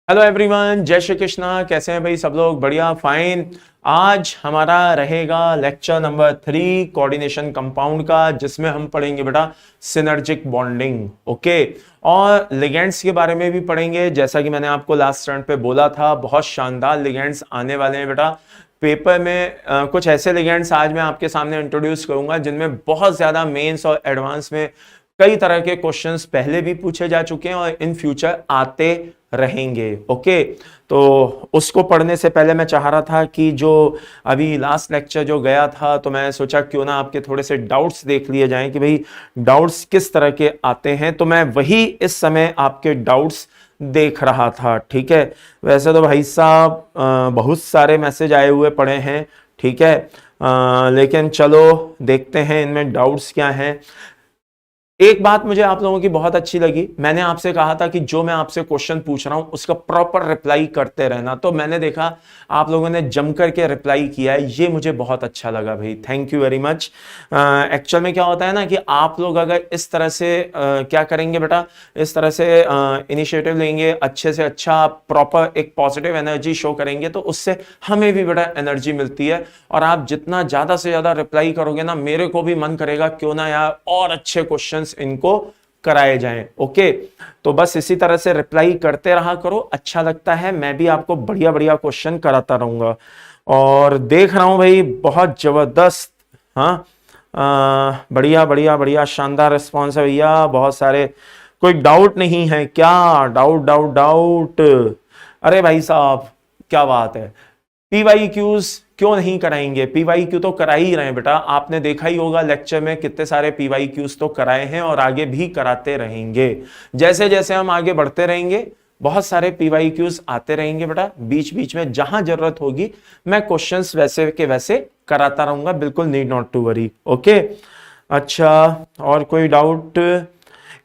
Hello everyone, जय श्री कृष्णा। कैसे हैं भाई सब लोग? बढ़िया, फाइन। आज हमारा रहेगा लेक्चर नंबर 3 कोऑर्डिनेशन कंपाउंड का, जिसमें हम पढ़ेंगे बेटा सिनर्जिक बॉन्डिंग। ओके, और लिगेंड्स के बारे में भी पढ़ेंगे। जैसा कि मैंने आपको लास्ट टर्न पे बोला था, बहुत शानदार लिगेंड्स आने वाले हैं बेटा पेपर में। कुछ ऐसे लिगेंड्स आज मैं आपके सामने इंट्रोड्यूस करूंगा जिनमें बहुत ज्यादा मेंस और एडवांस में कई तरह के क्वेश्चंस पहले भी पूछे जा चुके हैं और इन फ्यूचर आते रहेंगे। ओके, तो उसको पढ़ने से पहले मैं चाह रहा था कि जो अभी लास्ट लेक्चर जो गया था, तो मैं सोचा क्यों ना आपके थोड़े से डाउट्स देख लिए जाएं कि भाई डाउट्स किस तरह के आते हैं। तो मैं वही इस समय आपके डाउट्स देख रहा था। ठीक है, वैसे तो भाई साहब बहुत सारे मैसेज आए हुए पड़े हैं। ठीक है, लेकिन चलो देखते हैं इनमें डाउट्स क्या हैं। एक बात मुझे आप लोगों की बहुत अच्छी लगी, मैंने आपसे कहा था कि जो मैं आपसे क्वेश्चन पूछ रहा हूं उसका प्रॉपर रिप्लाई करते रहना, तो मैंने देखा आप लोगों ने जम करके रिप्लाई किया है, ये मुझे बहुत अच्छा लगा भाई, thank you very much. Actual में क्या होता है ना कि आप लोग अगर इस तरह से क्या करेंगे बेटा, इस तरह से इनिशिएटिव लेंगे, अच्छे से अच्छा प्रॉपर एक पॉजिटिव एनर्जी शो करेंगे, तो उससे हमें भी बेटा एनर्जी मिलती है। और आप जितना ज्यादा से ज्यादा रिप्लाई करोगे ना, मेरे को भी मन करेगा क्यों ना यार और अच्छे क्वेश्चन इनको कराए जाएं। ओके, तो बस इसी तरह से रिप्लाई करते रहा करो, अच्छा लगता है, मैं भी आपको बढ़िया बढ़िया क्वेश्चन कराता रहूंगा। और देख रहा हूं भाई बहुत जबरदस्त, हाँ बढ़िया बढ़िया बढ़िया, शानदार रिस्पॉन्स है भैया, बहुत सारे। कोई डाउट नहीं है क्या? डाउट डाउट डाउट, अरे भाई साहब क्या बात है। पीवाईक्यूज क्यों नहीं कराएंगे? पीवाईक्यू तो करा ही रहे हैं बेटा, आपने देखा ही होगा लेक्चर में कितने सारे पीवाईक्यूज तो कराए हैं और आगे भी कराते रहेंगे। जैसे जैसे हम आगे बढ़ते रहेंगे बहुत सारे पीवाईक्यूज आते रहेंगे बेटा, बीच बीच में जहां जरूरत होगी मैं क्वेश्चंस वैसे के वैसे कराता रहूंगा, बिल्कुल need not to worry. Okay, अच्छा और कोई डाउट?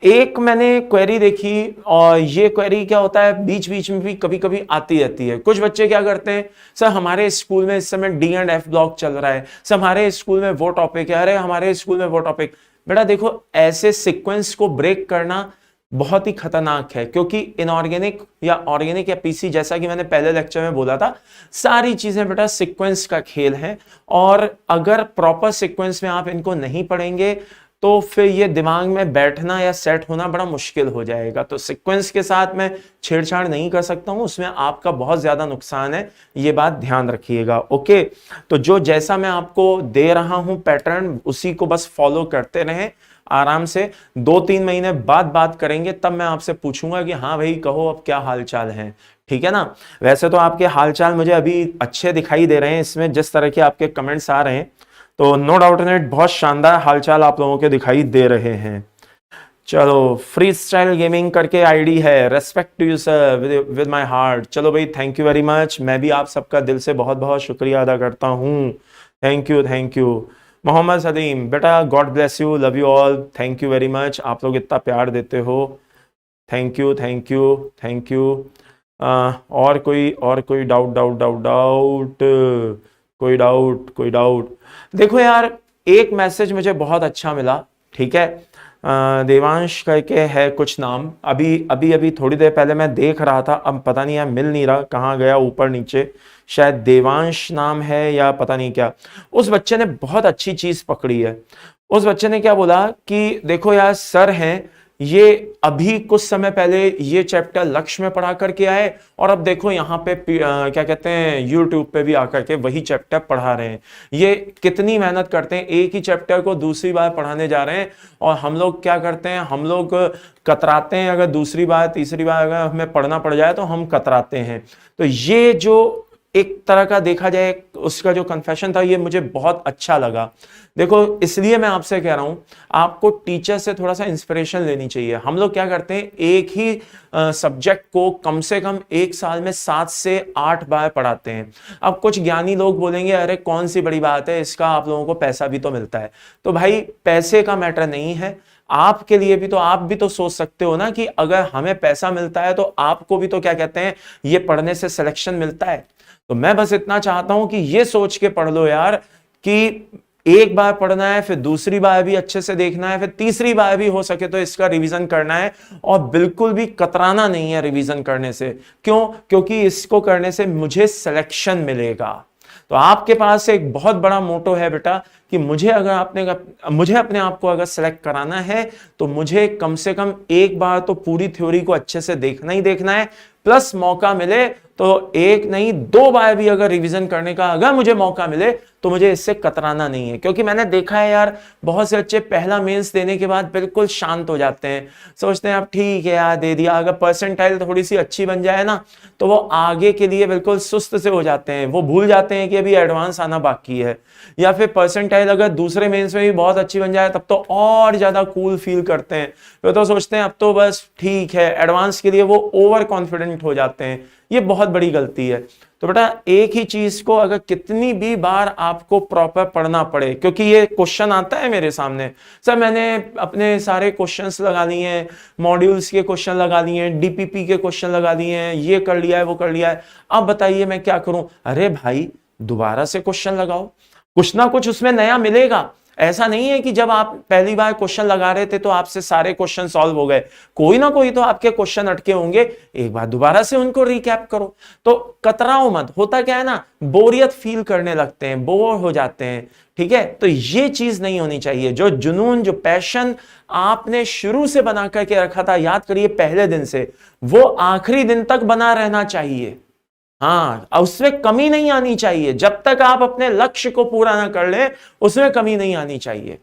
एक मैंने क्वेरी देखी, और ये क्वेरी क्या होता है बीच बीच में भी कभी कभी आती रहती है। कुछ बच्चे क्या करते हैं, सर हमारे स्कूल में इस समय D&F ब्लॉक चल रहा है, सर हमारे स्कूल में वो टॉपिक है, अरे हमारे स्कूल में वो टॉपिक। बेटा देखो, ऐसे सीक्वेंस को ब्रेक करना बहुत ही खतरनाक है, क्योंकि इनऑर्गेनिक या ऑर्गेनिक या पीसी, जैसा कि मैंने पहले लेक्चर में बोला था, सारी चीजें बेटा सीक्वेंस का खेल है। और अगर प्रॉपर सीक्वेंस में आप इनको नहीं पढ़ेंगे तो फिर ये दिमाग में बैठना या सेट होना बड़ा मुश्किल हो जाएगा। तो सीक्वेंस के साथ मैं छेड़छाड़ नहीं कर सकता हूं, उसमें आपका बहुत ज्यादा नुकसान है, ये बात ध्यान रखिएगा। ओके, तो जो जैसा मैं आपको दे रहा हूं पैटर्न, उसी को बस फॉलो करते रहें आराम से। 2-3 महीने बाद बात करेंगे, तब मैं आपसे पूछूंगा कि हाँ भाई कहो अब क्या हालचाल है। ठीक है ना? वैसे तो आपके हालचाल मुझे अभी अच्छे दिखाई दे रहे हैं इसमें, जिस तरह के आपके कमेंट्स आ रहे हैं, तो नो डाउट इन इट बहुत शानदार हालचाल आप लोगों के दिखाई दे रहे हैं। चलो, फ्री स्टाइल गेमिंग करके आईडी है, respect to you sir with my heart. चलो भाई, थैंक यू वेरी मच, मैं भी आप सबका दिल से बहुत बहुत शुक्रिया अदा करता हूँ। Thank you thank you. Mohammed Saleem बेटा, God bless you, love you all, thank you very much, आप लोग इतना प्यार देते हो, thank you thank you thank you. और कोई डाउट डाउट डाउट डाउट, कोई डाउट? देखो यार, एक मैसेज मुझे बहुत अच्छा मिला। ठीक है, देवांश करके है कुछ नाम, अभी थोड़ी देर पहले मैं देख रहा था, अब पता नहीं यार मिल नहीं रहा, कहाँ गया, ऊपर नीचे, शायद देवांश नाम है या पता नहीं क्या। उस बच्चे ने बहुत अच्छी चीज पकड़ी है। उस बच्चे ने क्या बोला कि देखो यार सर हैं, ये अभी कुछ समय पहले ये चैप्टर लक्ष्य में पढ़ा करके आए, और अब देखो यहाँ पे क्या कहते हैं यूट्यूब पे भी आकर के वही चैप्टर पढ़ा रहे हैं। ये कितनी मेहनत करते हैं, एक ही चैप्टर को दूसरी बार पढ़ाने जा रहे हैं, और हम लोग क्या करते हैं, हम लोग कतराते हैं, अगर दूसरी बार तीसरी बार अगर हमें पढ़ना पड़ जाए तो हम कतराते हैं। तो ये जो एक तरह का देखा जाए उसका जो कन्फेशन था, ये मुझे बहुत अच्छा लगा। देखो, इसलिए मैं आपसे कह रहा हूं, आपको टीचर से थोड़ा सा इंस्पिरेशन लेनी चाहिए। हम लोग क्या करते हैं, एक ही सब्जेक्ट को कम से कम एक साल में 7 से 8 बार पढ़ाते हैं। अब कुछ ज्ञानी लोग बोलेंगे अरे कौन सी बड़ी बात है, इसका आप लोगों को पैसा भी तो मिलता है। तो भाई पैसे का मैटर नहीं है, आपके लिए भी तो, आप भी तो सोच सकते हो ना कि अगर हमें पैसा मिलता है तो आपको भी तो क्या कहते हैं, ये पढ़ने से सिलेक्शन मिलता है। तो मैं बस इतना चाहता हूं कि ये सोच के पढ़ लो यार कि एक बार पढ़ना है, फिर दूसरी बार भी अच्छे से देखना है, फिर तीसरी बार भी हो सके तो इसका रिवीजन करना है, और बिल्कुल भी कतराना नहीं है रिवीजन करने से। क्यों? क्योंकि इसको करने से मुझे सिलेक्शन मिलेगा। तो आपके पास एक बहुत बड़ा मोटो है बेटा कि मुझे अपने आप को अगर सेलेक्ट कराना है तो मुझे कम से कम एक बार तो पूरी थ्योरी को अच्छे से देखना ही देखना है, प्लस मौका मिले तो एक नहीं 2 बार भी अगर रिवीजन करने का अगर मुझे मौका मिले तो मुझे इससे कतराना नहीं है। क्योंकि मैंने देखा है यार, बहुत से बच्चे पहला मेंस देने के बाद बिल्कुल शांत हो जाते हैं, सोचते हैं अब ठीक है यार दे दिया, अगर परसेंटाइल थोड़ी सी अच्छी बन जाए ना तो वो आगे के लिए बिल्कुल सुस्त से हो जाते हैं, वो भूल जाते हैं कि अभी एडवांस आना बाकी है। या फिर परसेंटाइल अगर दूसरे मेंस में भी बहुत अच्छी बन जाए तब तो और ज्यादा कूल फील करते हैं, फिर तो सोचते हैं अब तो बस ठीक है, एडवांस के लिए वो ओवर कॉन्फिडेंट हो जाते हैं। ये बहुत बड़ी गलती है। तो बेटा एक ही चीज को अगर कितनी भी बार आपको प्रॉपर पढ़ना पड़े, क्योंकि ये क्वेश्चन आता है मेरे सामने, सर मैंने अपने सारे क्वेश्चंस लगा लिए हैं, मॉड्यूल्स के क्वेश्चन लगा लिए हैं, डीपीपी के क्वेश्चन लगा लिए हैं, ये कर लिया है वो कर लिया है, अब बताइए मैं क्या करूं। अरे भाई दोबारा से क्वेश्चन लगाओ, कुछ ना कुछ उसमें नया मिलेगा। ऐसा नहीं है कि जब आप पहली बार क्वेश्चन लगा रहे थे तो आपसे सारे क्वेश्चन सॉल्व हो गए, कोई ना कोई तो आपके क्वेश्चन अटके होंगे, एक बार दोबारा से उनको रिकैप करो। तो कतराओ मत। होता क्या है ना, बोरियत फील करने लगते हैं, बोर हो जाते हैं, ठीक है। तो ये चीज नहीं होनी चाहिए। जो जुनून, जो पैशन आपने शुरू से बना करके रखा था, याद करिए पहले दिन से, वो आखिरी दिन तक बना रहना चाहिए। हाँ, उसमें कमी नहीं आनी चाहिए। जब तक आप अपने लक्ष्य को पूरा ना कर ले उसमें कमी नहीं आनी चाहिए।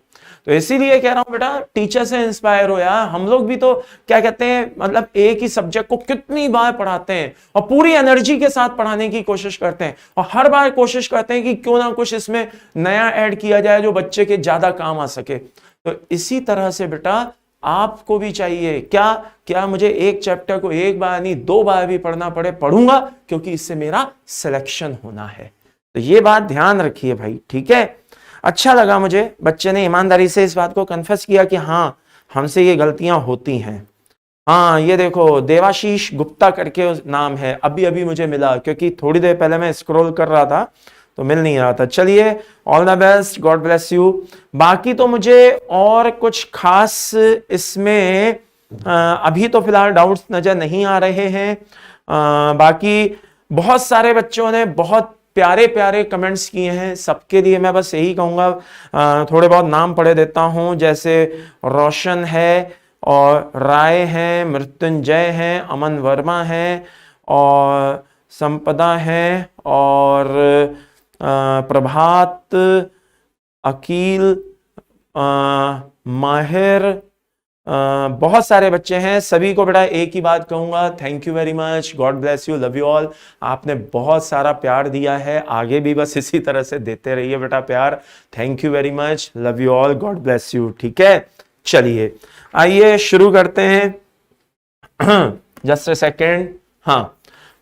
तो इसीलिए कह रहा हूं बेटा, टीचर से इंस्पायर हो यार। हम लोग भी तो क्या कहते हैं, मतलब एक ही सब्जेक्ट को कितनी बार पढ़ाते हैं और पूरी एनर्जी के साथ पढ़ाने की कोशिश करते हैं, और हर बार कोशिश करते हैं कि क्यों ना कुछ इसमें नया ऐड किया जाए जो बच्चे के ज्यादा काम आ सके। तो इसी तरह से बेटा आपको भी चाहिए क्या मुझे एक चैप्टर को एक बार नहीं 2 बार भी पढ़ना पड़े, पढ़ूंगा, क्योंकि इससे मेरा सिलेक्शन होना है। तो ये बात ध्यान रखिए भाई, ठीक है। अच्छा लगा मुझे, बच्चे ने ईमानदारी से इस बात को कन्फेस किया कि हाँ हमसे ये गलतियां होती हैं। हाँ ये देखो, देवाशीष गुप्ता करके नाम है, अभी अभी मुझे मिला, क्योंकि थोड़ी देर पहले मैं स्क्रॉल कर रहा था तो मिल नहीं रहा था। चलिए, all the best, God bless you. बाकी तो मुझे और कुछ खास इसमें अभी तो फिलहाल डाउट्स नजर नहीं आ रहे हैं। बाकी बहुत सारे बच्चों ने बहुत प्यारे प्यारे कमेंट्स किए हैं, सबके लिए मैं बस यही कहूंगा, थोड़े बहुत नाम पढ़े देता हूं, जैसे रोशन है और राय हैं, मृत्युंजय हैं, अमन वर्मा हैं और संपदा हैं और प्रभात, अकील, माहिर, बहुत सारे बच्चे हैं। सभी को बेटा एक ही बात कहूंगा, thank you very much, God bless you, love you all. आपने बहुत सारा प्यार दिया है, आगे भी बस इसी तरह से देते रहिए बेटा प्यार। Thank you very much, love you all, God bless you. ठीक है, चलिए आइए शुरू करते हैं। Just a second. हाँ,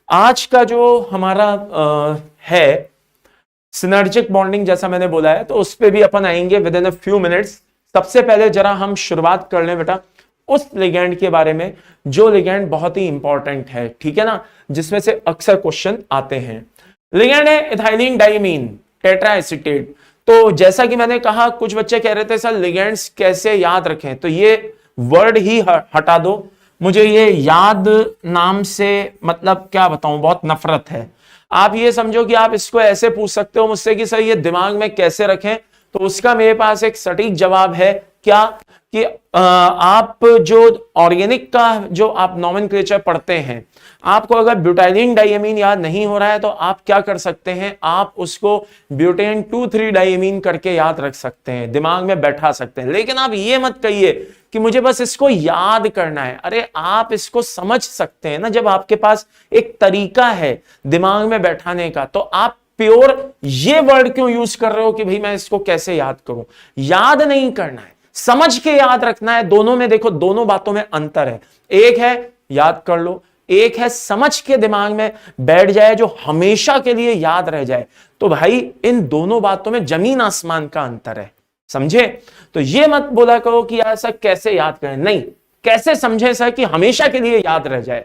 आज का जो हमारा है सिनर्जिक बॉन्डिंग, जैसा मैंने बोला है, तो उस पे भी अपन आएंगे with in a few minutes. सबसे पहले जरा हम शुरुआत कर लें बेटा उस लिगेंड के बारे में जो लिगेंड बहुत ही इंपॉर्टेंट है, ठीक है ना, जिसमें से अक्सर क्वेश्चन आते हैं। लिगेंड है इथाइलिन डाइमीन टेट्राएसीटेट। तो जैसा कि मैंने कहा, कुछ बच्चे कह रहे थे सर लिगेंड्स कैसे याद रखें, तो ये वर्ड ही हटा दो। मुझे ये याद नाम से मतलब क्या बताऊं, बहुत नफरत है। आप ये समझो कि आप इसको ऐसे पूछ सकते हो मुझसे कि सर ये दिमाग में कैसे रखें, तो उसका मेरे पास एक सटीक जवाब है। क्या कि आप जो ऑर्गेनिक का जो आप नॉमेनक्लेचर पढ़ते हैं, आपको अगर ब्यूटाइलिन डाइमीन याद नहीं हो रहा है तो आप क्या कर सकते हैं, आप उसको ब्यूटेन 2,3 डाइमीन करके याद रख सकते हैं, दिमाग में बैठा सकते हैं। लेकिन आप ये मत कहिए कि मुझे बस इसको याद करना है। अरे आप इसको समझ सकते हैं ना, जब आपके पास एक तरीका है दिमाग में बैठाने का, तो आप प्योर ये वर्ड क्यों यूज कर रहे हो कि भाई मैं इसको कैसे याद करूं। याद नहीं करना है, समझ के याद रखना है। दोनों में देखो, दोनों बातों में अंतर है। एक है याद कर लो, एक है समझ के दिमाग में बैठ जाए, जो हमेशा के लिए याद रह जाए। तो भाई इन दोनों बातों में जमीन आसमान का अंतर है, समझे। तो ये मत बोला करो कि यार सर कैसे याद करें, नहीं, कैसे समझे सर कि हमेशा के लिए याद रह जाए।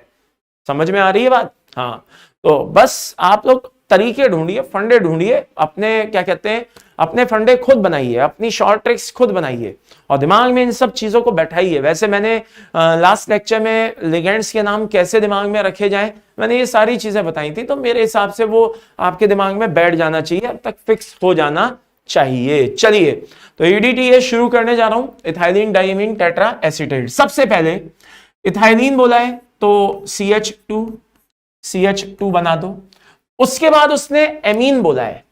समझ में आ रही है बात। हाँ, तो बस आप लोग तरीके ढूंढिए, फंडे ढूंढिए, अपने क्या कहते हैं, अपने फंडे खुद बनाइए, अपनी शॉर्ट ट्रिक्स खुद बनाइए और दिमाग में इन सब चीजों को बैठाइए। वैसे मैंने लास्ट लेक्चर में लिगेंड्स के नाम कैसे दिमाग में रखे जाएं, मैंने ये सारी चीजें बताई थी, तो मेरे हिसाब से वो आपके दिमाग में बैठ जाना चाहिए, अब तक फिक्स हो जाना चाहिए। चलिए, तो EDTA शुरू करने जा रहा हूं, इथाइलिन डाइमीन टेट्रा एसीटेट। सबसे पहले इथाइलिन बोला है तो CH2 बना दो। उसके बाद उसने एमीन बोला है,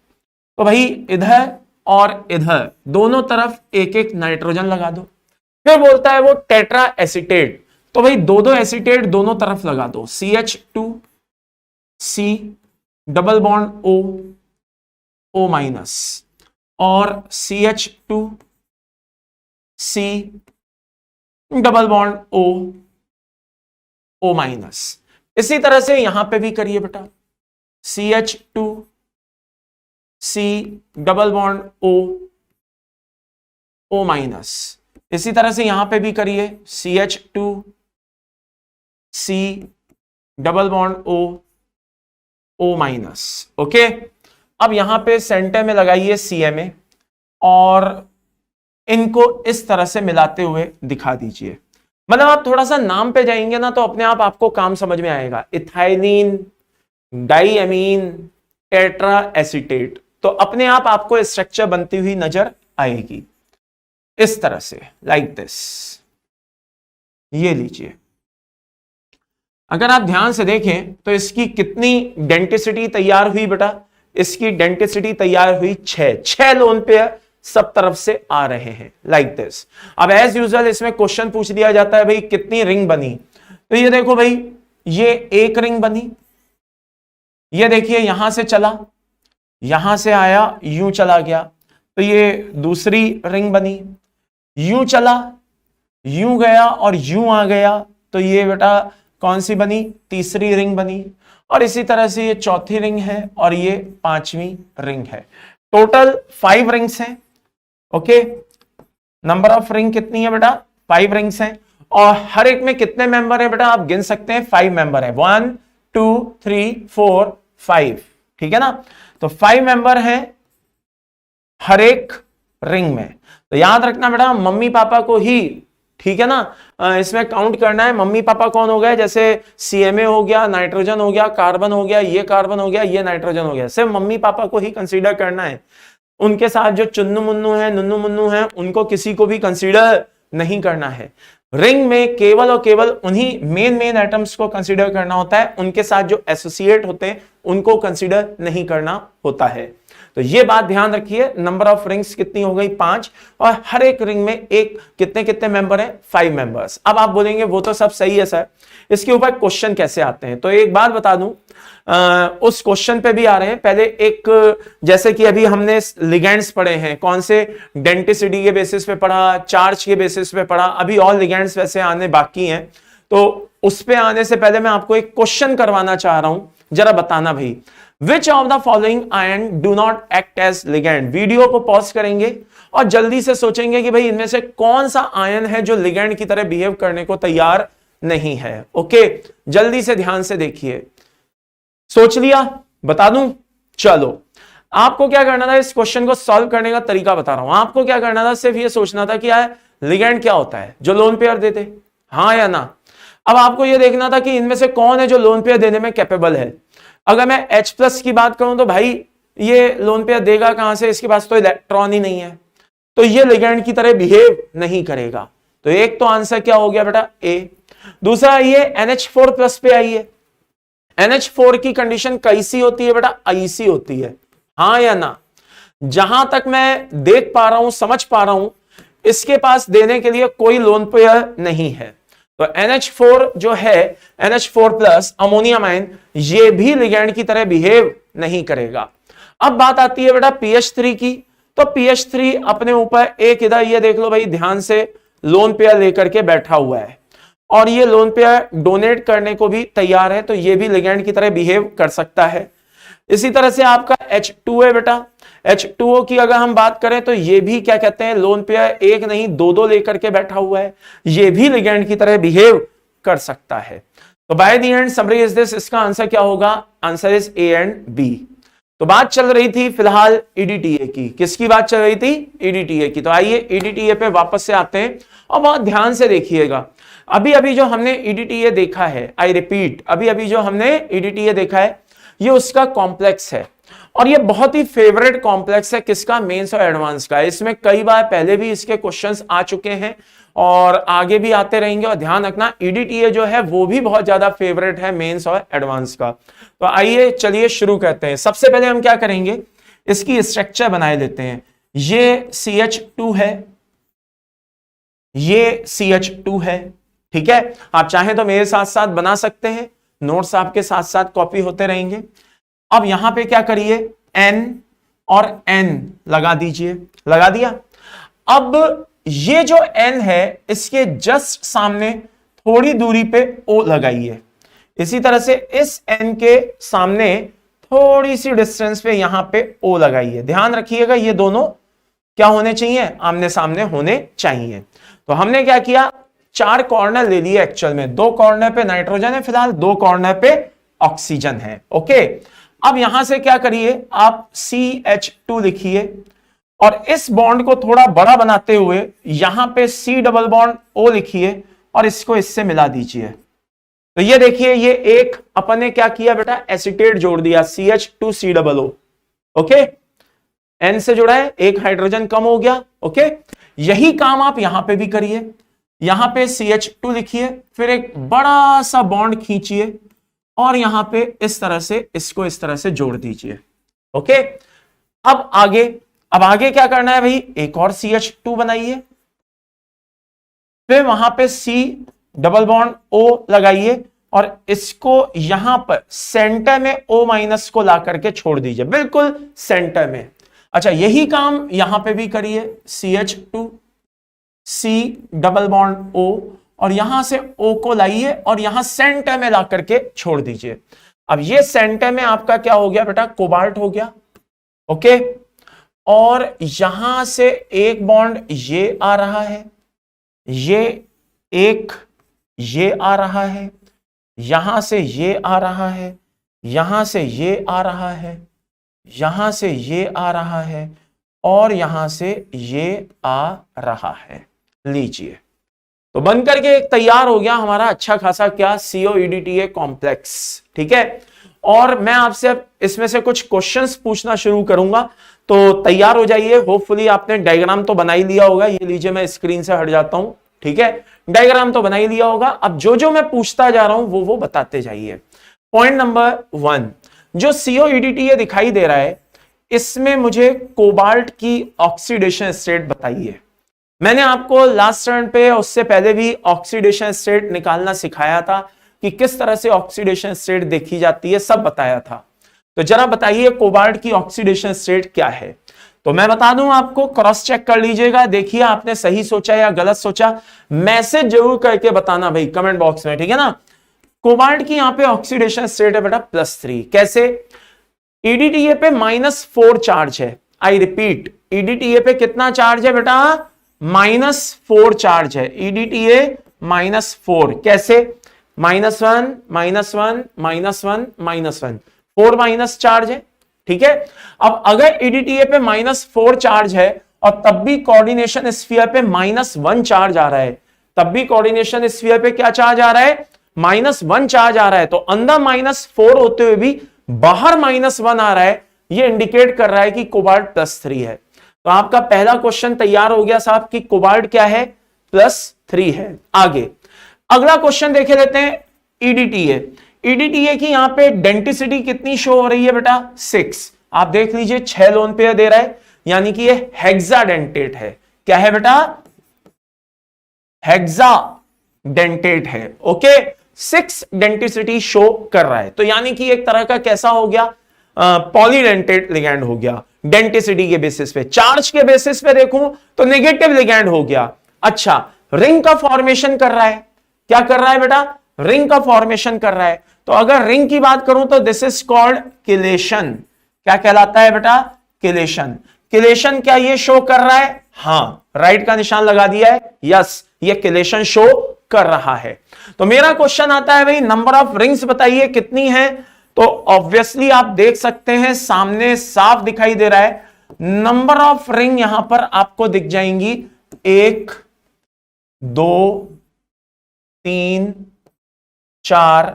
तो भाई इधर और इधर दोनों तरफ एक एक नाइट्रोजन लगा दो। फिर बोलता है वो टेट्रा एसीटेट, तो भाई दो एसीटेट दोनों तरफ लगा दो, CH2C double bond O minus और CH2C double bond O minus. इसी तरह से यहां पे भी करिए बेटा, CH2C double bond O minus. इसी तरह से यहां पे भी करिए, CH2C double bond O minus. Okay, अब यहां पे सेंटर में लगाइए CMA और इनको इस तरह से मिलाते हुए दिखा दीजिए। मतलब आप थोड़ा सा नाम पे जाएंगे ना तो अपने आप आपको काम समझ में आएगा। इथाइलिन डाइएमीन टेट्रा एसीटेट, तो अपने आप आपको स्ट्रक्चर बनती हुई नजर आएगी इस तरह से, लाइक दिस। ये लीजिए, अगर आप ध्यान से देखें तो इसकी कितनी डेंटिसिटी तैयार हुई बेटा, इसकी डेंटिसिटी तैयार हुई 6 लोन पेयर सब तरफ से आ रहे हैं, लाइक दिस। अब एज यूजुअल इसमें क्वेश्चन पूछ दिया जाता है भाई कितनी रिंग बनी, तो ये देखो भाई, ये एक रिंग बनी, ये देखिए यहां से चला, यहां से आया, यूं चला गया, तो ये दूसरी रिंग बनी, यूं चला, यूं गया और यूं आ गया, तो ये बेटा कौन सी बनी, तीसरी रिंग बनी। और इसी तरह से ये चौथी रिंग है और ये पांचवी रिंग है। टोटल 5 रिंग्स हैं। ओके, नंबर ऑफ रिंग कितनी है बेटा, 5 रिंग्स हैं। और हर एक में कितने मेंबर है बेटा, आप गिन सकते हैं, 5 मेंबर है, 1 2 3 4 5, ठीक है ना। तो 5 मेंबर हैं हर एक रिंग में। तो याद रखना बेटा, मम्मी पापा को ही, ठीक है ना, इसमें काउंट करना है। मम्मी पापा कौन हो गए, जैसे CMA हो गया, नाइट्रोजन हो गया, कार्बन हो गया, ये कार्बन हो गया, ये नाइट्रोजन हो गया, सिर्फ मम्मी पापा को ही कंसीडर करना है। उनके साथ जो चुन्नू मुन्नू है, नुन्नू मुन्नू है, उनको किसी को भी कंसीडर नहीं करना है। रिंग में केवल और केवल उन्हीं मेन एटम्स को कंसीडर करना होता है, उनके साथ जो एसोसिएट होते हैं उनको कंसीडर नहीं करना होता है। तो ये बात ध्यान रखिए। नंबर ऑफ रिंग्स कितनी हो गई, 5, और हर एक रिंग में एक कितने मेंबर हैं, 5 मेंबर्स। अब आप बोलेंगे वो तो सब सही है सर, इसके ऊपर क्वेश्चन कैसे आते हैं। तो एक बात बता दूं, उस क्वेश्चन पे भी आ रहे हैं। पहले एक, जैसे कि अभी हमने लिगेंड्स पढ़े हैं, कौन से, डेंटिसिटी के बेसिस पे पढ़ा, चार्ज के बेसिस पे पढ़ा, अभी और लिगेंड्स वैसे आने बाकी हैं। तो उस पे आने से पहले मैं आपको एक क्वेश्चन करवाना चाह रहा हूं, जरा बताना भाई, which of the following ion do not act as ligand. Video को पॉज करेंगे और जल्दी से सोचेंगे कि भाई इनमें से कौन सा आयन है जो लिगेंड की तरह बिहेव करने को तैयार नहीं है। ओके, जल्दी से ध्यान से देखिए। सोच लिया, बता दूं, चलो आपको क्या करना था, इस क्वेश्चन को सॉल्व करने का तरीका बता रहा हूं। आपको क्या करना था, सिर्फ ये सोचना था कि यार लिगेंड क्या होता है, जो लोन पेयर देते, हाँ या ना। अब आपको ये देखना था कि इनमें से कौन है जो लोन पेयर देने में कैपेबल है। अगर मैं H+ की बात करूं तो भाई ये लोन पेयर देगा कहां से, इसके पास तो इलेक्ट्रॉन ही नहीं है, तो ये लिगेंड की तरह बिहेव नहीं करेगा। तो एक तो आंसर क्या हो गया बेटा, ए। दूसरा ये NH4+ पे आइए, NH4 की कंडीशन कैसी होती है बेटा, ऐसी होती है, हाँ या ना। जहां तक मैं देख पा रहा हूं, समझ पा रहा हूं, इसके पास देने के लिए कोई लोन पेयर नहीं है। तो NH4 जो है, NH4+ अमोनियम आयन, ये भी लिगेंड की तरह बिहेव नहीं करेगा। अब बात आती है बेटा PH3 की। तो PH3 अपने ऊपर एक, इधर ये देख लो भाई ध्यान से, लोन पेयर लेकर के बैठा हुआ है और ये लोन पेयर डोनेट करने को भी तैयार है, तो ये भी लिगेंड की तरह बिहेव कर सकता है। इसी तरह से आपका H2 है बेटा, H2O की अगर हम बात करें तो ये भी क्या कहते हैं, लोन पेयर एक नहीं 2 लेकर के बैठा हुआ है, ये भी लिगेंड की तरह बिहेव कर सकता है। तो by the end summary is this, इसका आंसर क्या होगा, answer is A and B। तो बात चल रही थी फिलहाल ईडीटीए की। किसकी बात चल रही थी? ईडीटीए की। तो आइए ईडीटीए पे वापस से आते हैं और बहुत ध्यान से देखिएगा। अभी अभी जो हमने ईडीटीए देखा है, आई रिपीट, अभी अभी जो हमने ईडीटीए देखा है ये उसका कॉम्प्लेक्स है और ये बहुत ही फेवरेट कॉम्प्लेक्स है। किसका? मेंस और एडवांस का। इसमें कई बार पहले भी इसके क्वेश्चंस आ चुके हैं और आगे भी आते रहेंगे। और ध्यान रखना ईडीटीए जो है वो भी बहुत ज्यादा फेवरेट है मेंस और एडवांस का। तो आइए चलिए शुरू करते हैं। सबसे पहले हम क्या करेंगे, इसकी स्ट्रक्चर बनाए लेते हैं। ये CH2 है, ये CH2 है, ठीक है। आप चाहें तो मेरे साथ साथ बना सकते हैं, नोट्स आपके साथ साथ कॉपी होते रहेंगे। अब यहां पे क्या करिए, N और N लगा दीजिए, लगा दिया। अब ये जो N है इसके जस्ट सामने थोड़ी दूरी पे O लगाइए। इसी तरह से इस N के सामने थोड़ी सी डिस्टेंस पे यहां पे O लगाइए। ध्यान रखिएगा ये दोनों क्या होने चाहिए? आमने सामने होने चाहिए। तो हमने क्या किया, 4 कॉर्नर ले लिए। एक्चुअल में 2 कॉर्नर पे नाइट्रोजन है फिलहाल, 2 कॉर्नर पे ऑक्सीजन है। ओके, अब यहां से क्या करिए, आप CH2 लिखिए और इस बॉन्ड को थोड़ा बड़ा बनाते हुए यहां पे C डबल बॉन्ड O लिखिए और इसको इससे मिला दीजिए। तो ये देखिए, ये एक अपन ने क्या किया बेटा, एसीटेट जोड़ दिया, CH2C double O। Okay, N से जुड़ा है, एक हाइड्रोजन कम हो गया। ओके, यही काम आप यहां पे भी करिए। यहां पे CH2 लिखिए, फिर एक बड़ा सा बॉन्ड खींचिए और यहां पे इस तरह से इसको इस तरह से जोड़ दीजिए। ओके, अब आगे क्या करना है भाई, एक और CH2 बनाइए, फिर वहां पे C डबल बॉन्ड O लगाइए और इसको यहां पर सेंटर में O माइनस को ला करके छोड़ दीजिए, बिल्कुल सेंटर में। अच्छा, यही काम यहां पे भी करिए, CH2 C double bond O और यहां से O को लाइए और यहां सेंटर में ला करके छोड़ दीजिए। अब ये सेंटर में आपका क्या हो गया बेटा, कोबाल्ट हो गया। ओके, और यहां से एक बॉन्ड ये आ रहा है, ये एक ये आ रहा है, यहां से ये आ रहा है, यहां से ये आ रहा है, यहां से ये आ रहा है और यहां से ये आ रहा है। लीजिए, तो बन करके तैयार हो गया हमारा अच्छा खासा क्या, COEDTA कॉम्प्लेक्स। ठीक है, और मैं आपसे अब इसमें से कुछ क्वेश्चंस पूछना शुरू करूंगा, तो तैयार हो जाइए। होपफुली आपने डायग्राम तो बना ही लिया होगा। ये लीजिए, मैं स्क्रीन से हट जाता हूं। ठीक है, डायग्राम तो बना ही लिया होगा। अब जो मैं पूछता जा रहा हूं वो बताते जाइए। पॉइंट नंबर 1, जो COEDTA दिखाई दे रहा है इसमें मुझे कोबाल्ट की ऑक्सीडेशन स्टेट बताइए। मैंने आपको लास्ट टर्न पे उससे पहले भी ऑक्सीडेशन स्टेट निकालना सिखाया था कि किस तरह से ऑक्सीडेशन स्टेट देखी जाती है, सब बताया था। तो जरा बताइए कोबाल्ट की ऑक्सीडेशन स्टेट क्या है। तो मैं बता दूं आपको, क्रॉस चेक कर लीजिएगा, देखिए आपने सही सोचा या गलत सोचा। मैसेज जरूर करके बताना भाई कमेंट बॉक्स में, ठीक है ना। कोबाल्ट की यहां पे ऑक्सीडेशन स्टेट है बेटा +3। कैसे? EDTA पे -4 चार्ज है। आई रिपीट, EDTA पे कितना चार्ज है बेटा, -4 चार्ज है। EDTA -4। कैसे? -1 -1 -1 -1, 4 माइनस चार्ज है। ठीक है, अब अगर EDTA पे -4 चार्ज है और तब भी कोऑर्डिनेशन स्फीयर पे -1 चार्ज आ रहा है, तब भी कोऑर्डिनेशन स्फीयर पे क्या चार्ज आ रहा है, -1 चार्ज आ रहा है, तो अंदर -4 होते हुए भी बाहर -1 आ रहा है, ये इंडिकेट कर रहा है कि कोबाल्ट +3 है। तो आपका पहला क्वेश्चन तैयार हो गया साहब कि कोबाल्ट क्या है, +3 है। आगे अगला क्वेश्चन देखे लेते हैं। EDTA की यहां पे डेंसिटी कितनी शो हो रही है बेटा, 6। आप देख लीजिए 6 लोन पेयर दे रहा है, यानी कि ये हेक्साडेंटेट है। क्या है बेटा, हेक्साडेंटेट है। ओके, 6 डेंसिटी शो कर रहा है, तो यानी कि एक तरह का कैसा हो गया, पॉलीडेंटेट लिगैंड हो गया। डेंसिटी के बेसिस पे, चार्ज के बेसिस पे देखूं तो नेगेटिव लिगैंड हो गया। अच्छा, रिंग का फॉर्मेशन कर रहा है। क्या कर रहा है बेटा, रिंग का फॉर्मेशन कर रहा है। तो अगर रिंग की बात करूं तो दिस इज कॉल्ड किलेशन। क्या कहलाता है बेटा, किलेशन। किलेशन क्या ये शो कर रहा है, हाँ, राइट का निशान लगा दिया है, यस, ये किलेशन शो कर रहा है। तो मेरा क्वेश्चन आता है भाई, नंबर ऑफ रिंग्स बताइए कितनी है। तो ऑब्वियसली आप देख सकते हैं सामने साफ दिखाई दे रहा है, नंबर ऑफ रिंग यहां पर आपको दिख जाएंगी 1 2 3 4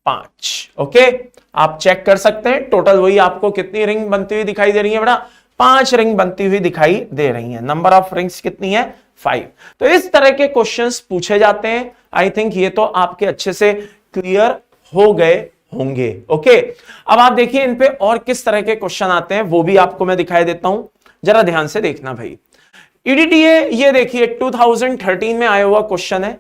5। ओके, आप चेक कर सकते हैं टोटल वही आपको कितनी रिंग बनती हुई दिखाई दे रही है बेटा, 5 रिंग बनती हुई दिखाई दे रही है। नंबर ऑफ रिंग्स कितनी है, 5। तो इस तरह के क्वेश्चंस पूछे जाते हैं। आई थिंक ये तो आपके अच्छे से क्लियर हो गए होंगे। ओके, अब आप देखिए इन पे और किस तरह के क्वेश्चन आते हैं वो भी आपको मैं दिखाई देता हूं, जरा ध्यान से देखना भाई। ईडीटीए ये देखिए 2013 में आया हुआ क्वेश्चन है,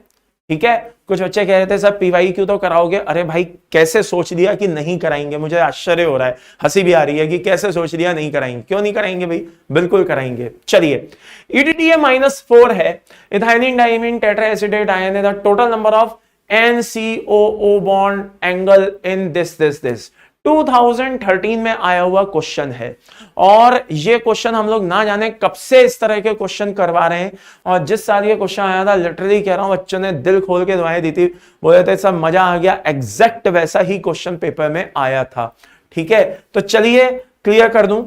ठीक है। कुछ बच्चे कह रहे थे सर पीवाई क्यों तो कराओगे, अरे भाई कैसे सोच लिया कि नहीं कराएंगे, मुझे आश्चर्य हो रहा है, हंसी भी आ रही है कि कैसे सोच लिया नहीं कराएंगे। क्यों नहीं कराएंगे भाई, बिल्कुल कराएंगे। चलिए, ईडीटीए -4 है, इथाइलिन डाइमीन टेट्राएसिटेट आयन है, the total number of NCOO bond angle in this 2013 में आया हुआ क्वेश्चन है। और ये क्वेश्चन हम लोग ना जाने कब से इस तरह के क्वेश्चन करवा रहे हैं, और जिस साल ये क्वेश्चन आया था लिटरली कह रहा हूं बच्चों ने दिल खोल के दुआएं दी थी, बोले थे सब मजा आ गया, एग्जैक्ट वैसा ही क्वेश्चन पेपर में आया था। ठीक है, तो चलिए क्लियर कर दूं।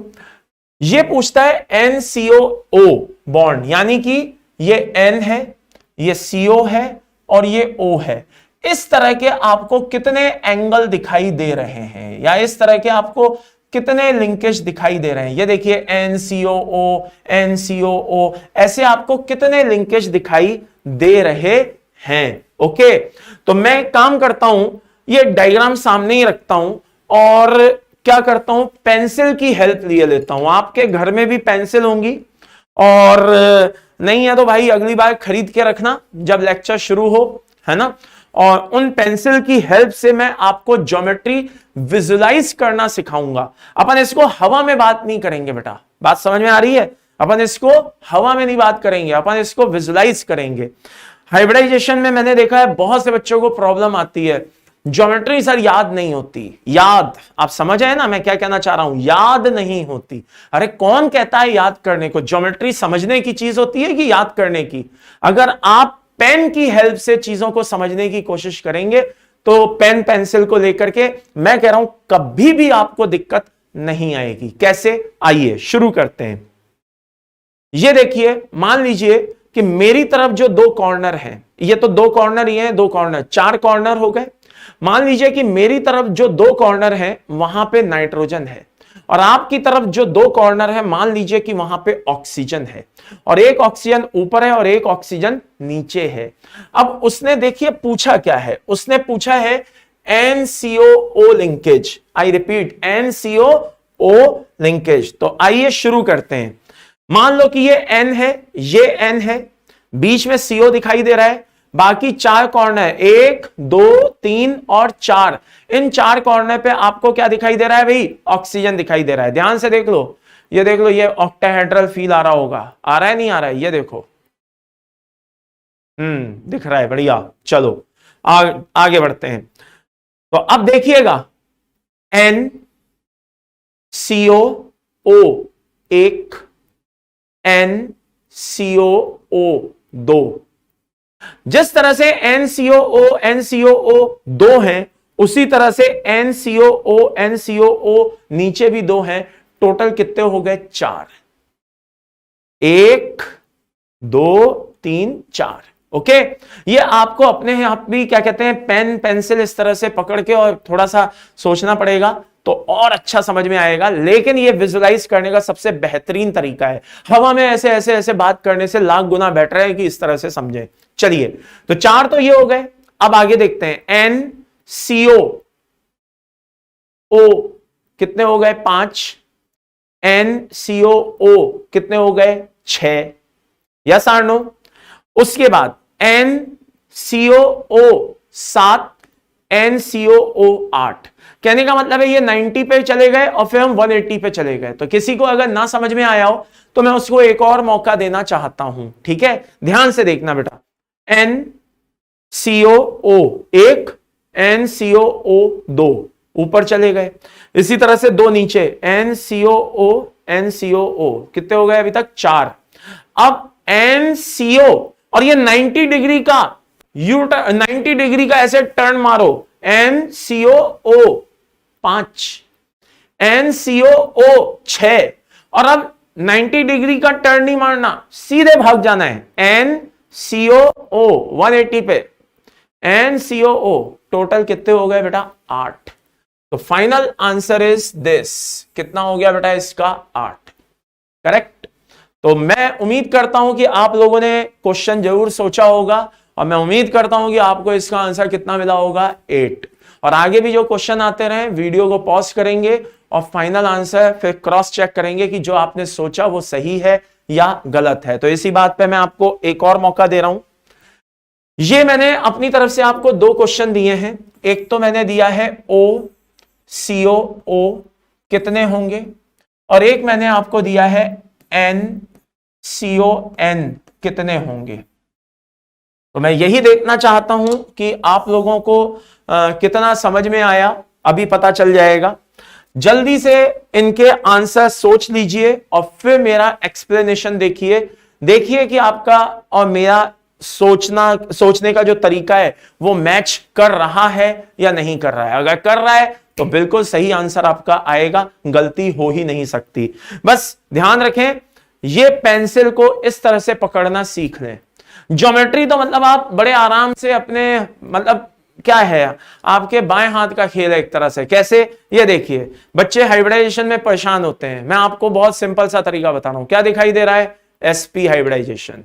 ये पूछता है NCOO बॉन्ड, यानी कि ये N है, ये CO है और ये O है, इस तरह के आपको कितने एंगल दिखाई दे रहे हैं, या इस तरह के आपको कितने लिंकेज दिखाई दे रहे हैं। ये देखिए NCOO NCOO, ऐसे आपको कितने लिंकेज दिखाई दे रहे हैं। ओके, तो मैं काम करता हूं, ये डायग्राम सामने ही रखता हूं और क्या करता हूं, पेंसिल की हेल्प लिए लेता हूं। आपके घर में भी पेंसिल होंगी, और नहीं है तो भाई अगली बार खरीद के रखना जब लेक्चर शुरू हो, है ना। और उन पेंसिल की हेल्प से मैं आपको ज्योमेट्री विजुलाइज करना सिखाऊंगा। अपन इसको हवा में बात नहीं करेंगे बेटा, बात समझ में आ रही है। अपन इसको हवा में नहीं बात करेंगे, अपन इसको विजुलाइज करेंगे। हाइब्रिडाइजेशन में मैंने देखा है बहुत से बच्चों को प्रॉब्लम आती है, ज्योमेट्री सर याद नहीं होती। याद, आप समझ आए ना मैं क्या कहना चाह रहा हूं, याद नहीं होती। अरे कौन कहता है याद करने को, ज्योमेट्री समझने की चीज होती है कि याद करने की। अगर आप पेन की हेल्प से चीजों को समझने की कोशिश करेंगे तो पेन पेंसिल को लेकर के मैं कह रहा हूं कभी भी आपको दिक्कत नहीं आएगी। कैसे, आइए शुरू करते हैं। ये देखिए, मान लीजिए कि मेरी तरफ जो 2 कॉर्नर हैं, ये तो 2 कॉर्नर ही हैं, 2 कॉर्नर, 4 कॉर्नर हो गए। मान लीजिए कि मेरी तरफ जो 2 कॉर्नर हैं वहां पे नाइट्रोजन है, और आपकी तरफ जो 2 कॉर्नर है मान लीजिए कि वहां पे ऑक्सीजन है, और एक ऑक्सीजन ऊपर है और एक ऑक्सीजन नीचे है। अब उसने देखिए पूछा क्या है, उसने पूछा है NCOO linkage. I repeat, NCOO linkage. तो आइए शुरू करते हैं। मान लो कि ये N है, ये N है, बीच में CO दिखाई दे रहा है, बाकी 4 कॉर्नर 1 2 3 और 4, इन 4 कॉर्नर पे आपको क्या दिखाई दे रहा है भाई, ऑक्सीजन दिखाई दे रहा है। ध्यान से देख लो, ये देख लो, ये ऑक्टाहेड्रल फील आ रहा होगा, आ रहा है नहीं आ रहा है, ये देखो, दिख रहा है, बढ़िया। चलो आगे बढ़ते हैं। तो अब देखिएगा NCOO 1 NCOO 2, जिस तरह से NCOO 2 हैं उसी तरह से NCOO नीचे भी 2 हैं। टोटल कितने हो गए, 4, 1 2 3 4। ओके, ये आपको अपने आप भी क्या कहते हैं, पेन पेंसिल इस तरह से पकड़ के और थोड़ा सा सोचना पड़ेगा तो और अच्छा समझ में आएगा। लेकिन ये विजुलाइज करने का सबसे बेहतरीन तरीका है, हवा में ऐसे ऐसे ऐसे बात करने से लाख गुना बेटर है कि इस तरह से समझें। चलिए, तो 4 तो ये हो गए। अब आगे देखते हैं, NCOO कितने हो गए, 5, NCOO कितने हो गए, 6, यस और नो। उसके बाद NCOO 7, NCOO 8। कहने का मतलब है ये 90 पे चले गए और फिर हम 180 पे चले गए। तो किसी को अगर ना समझ में आया हो तो मैं उसको एक और मौका देना चाहता हूं, ठीक है। ध्यान से देखना बेटा, NCOO 1 NCOO 2 ऊपर चले गए, इसी तरह से 2 नीचे, NCOO कितने हो गए अभी तक, 4। अब NCO, और ये 90 डिग्री का 90 डिग्री का ऐसे टर्न मारो, NCOO 5, NCOO 6, और अब 90 डिग्री का टर्न नहीं मारना, सीधे भाग जाना है NCOO 180 पे, NCOO टोटल कितने हो गए बेटा 8। तो फाइनल आंसर इज दिस, कितना हो गया बेटा इसका 8, करेक्ट। तो मैं उम्मीद करता हूं कि आप लोगों ने क्वेश्चन जरूर सोचा होगा, और मैं उम्मीद करता हूं कि आपको इसका आंसर कितना मिला होगा 8। और आगे भी जो क्वेश्चन आते रहे वीडियो को पॉज करेंगे और फाइनल आंसर फिर क्रॉस चेक करेंगे कि जो आपने सोचा वो सही है या गलत है। तो इसी बात पे मैं आपको एक और मौका दे रहा हूं। ये मैंने अपनी तरफ से आपको 2 क्वेश्चन दिए हैं, एक तो मैंने दिया है OCOO कितने होंगे, और एक मैंने आपको दिया है NCON कितने होंगे। तो मैं यही देखना चाहता हूं कि आप लोगों को कितना समझ में आया, अभी पता चल जाएगा। जल्दी से इनके आंसर सोच लीजिए और फिर मेरा एक्सप्लेनेशन देखिए कि आपका और मेरा सोचने का जो तरीका है वो मैच कर रहा है या नहीं कर रहा है। अगर कर रहा है तो बिल्कुल सही आंसर आपका आएगा, गलती हो ही नहीं सकती। बस ध्यान रखें, ये पेंसिल को इस तरह से पकड़ना सीख लें। ज्योमेट्री तो मतलब आप बड़े आराम से अपने, मतलब क्या है, आपके बाएं हाथ का खेल है एक तरह से। कैसे, ये देखिए, बच्चे हाइब्रिडाइजेशन में परेशान होते हैं, मैं आपको बहुत सिंपल सा तरीका बता रहा हूं। क्या दिखाई दे रहा है, SP हाइब्रिडाइजेशन।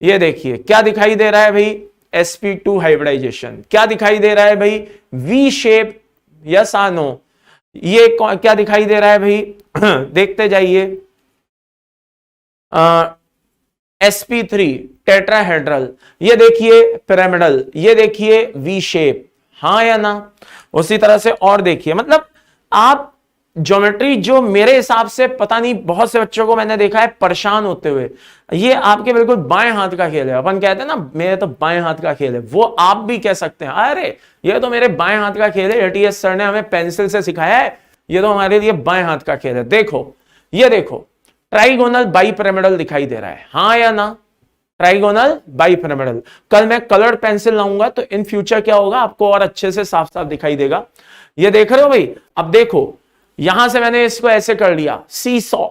ये देखिए क्या दिखाई दे रहा है भाई, SP2 हाइब्रिडाइजेशन। क्या दिखाई दे रहा है भाई, V शेप, यस आ नो। ये क्या दिखाई दे रहा है भाई देखते जाइए, SP3 टेट्राहेड्रल। ये देखिए पिरामिडल, ये देखिए V शेप, हाँ या ना। उसी तरह से और देखिए, मतलब आप ज्योमेट्री जो मेरे हिसाब से पता नहीं बहुत से बच्चों को मैंने देखा है परेशान होते हुए, ये आपके बिल्कुल बाएं हाथ का खेल है। अपन कहते हैं ना मेरे तो बाएं हाथ का खेल है, वो आप भी कह सकते हैं अरे ये तो मेरे बाएं हाथ का खेल है, ATS सर ने हमें पेंसिल से सिखाया है, ये तो हमारे लिए बाएं हाथ का खेल है। देखो, ये देखो ट्राइगोनल बाइपिरामिडल दिखाई दे रहा है, हाँ या ना। ट्राइगोनल बाइपिरामिडल, कल मैं कलर्ड पेंसिल लाऊंगा तो इन फ्यूचर क्या होगा आपको और अच्छे से साफ साफ दिखाई देगा। ये देख रहे हो भाई, अब देखो यहां से मैंने इसको ऐसे कर लिया सीसॉ,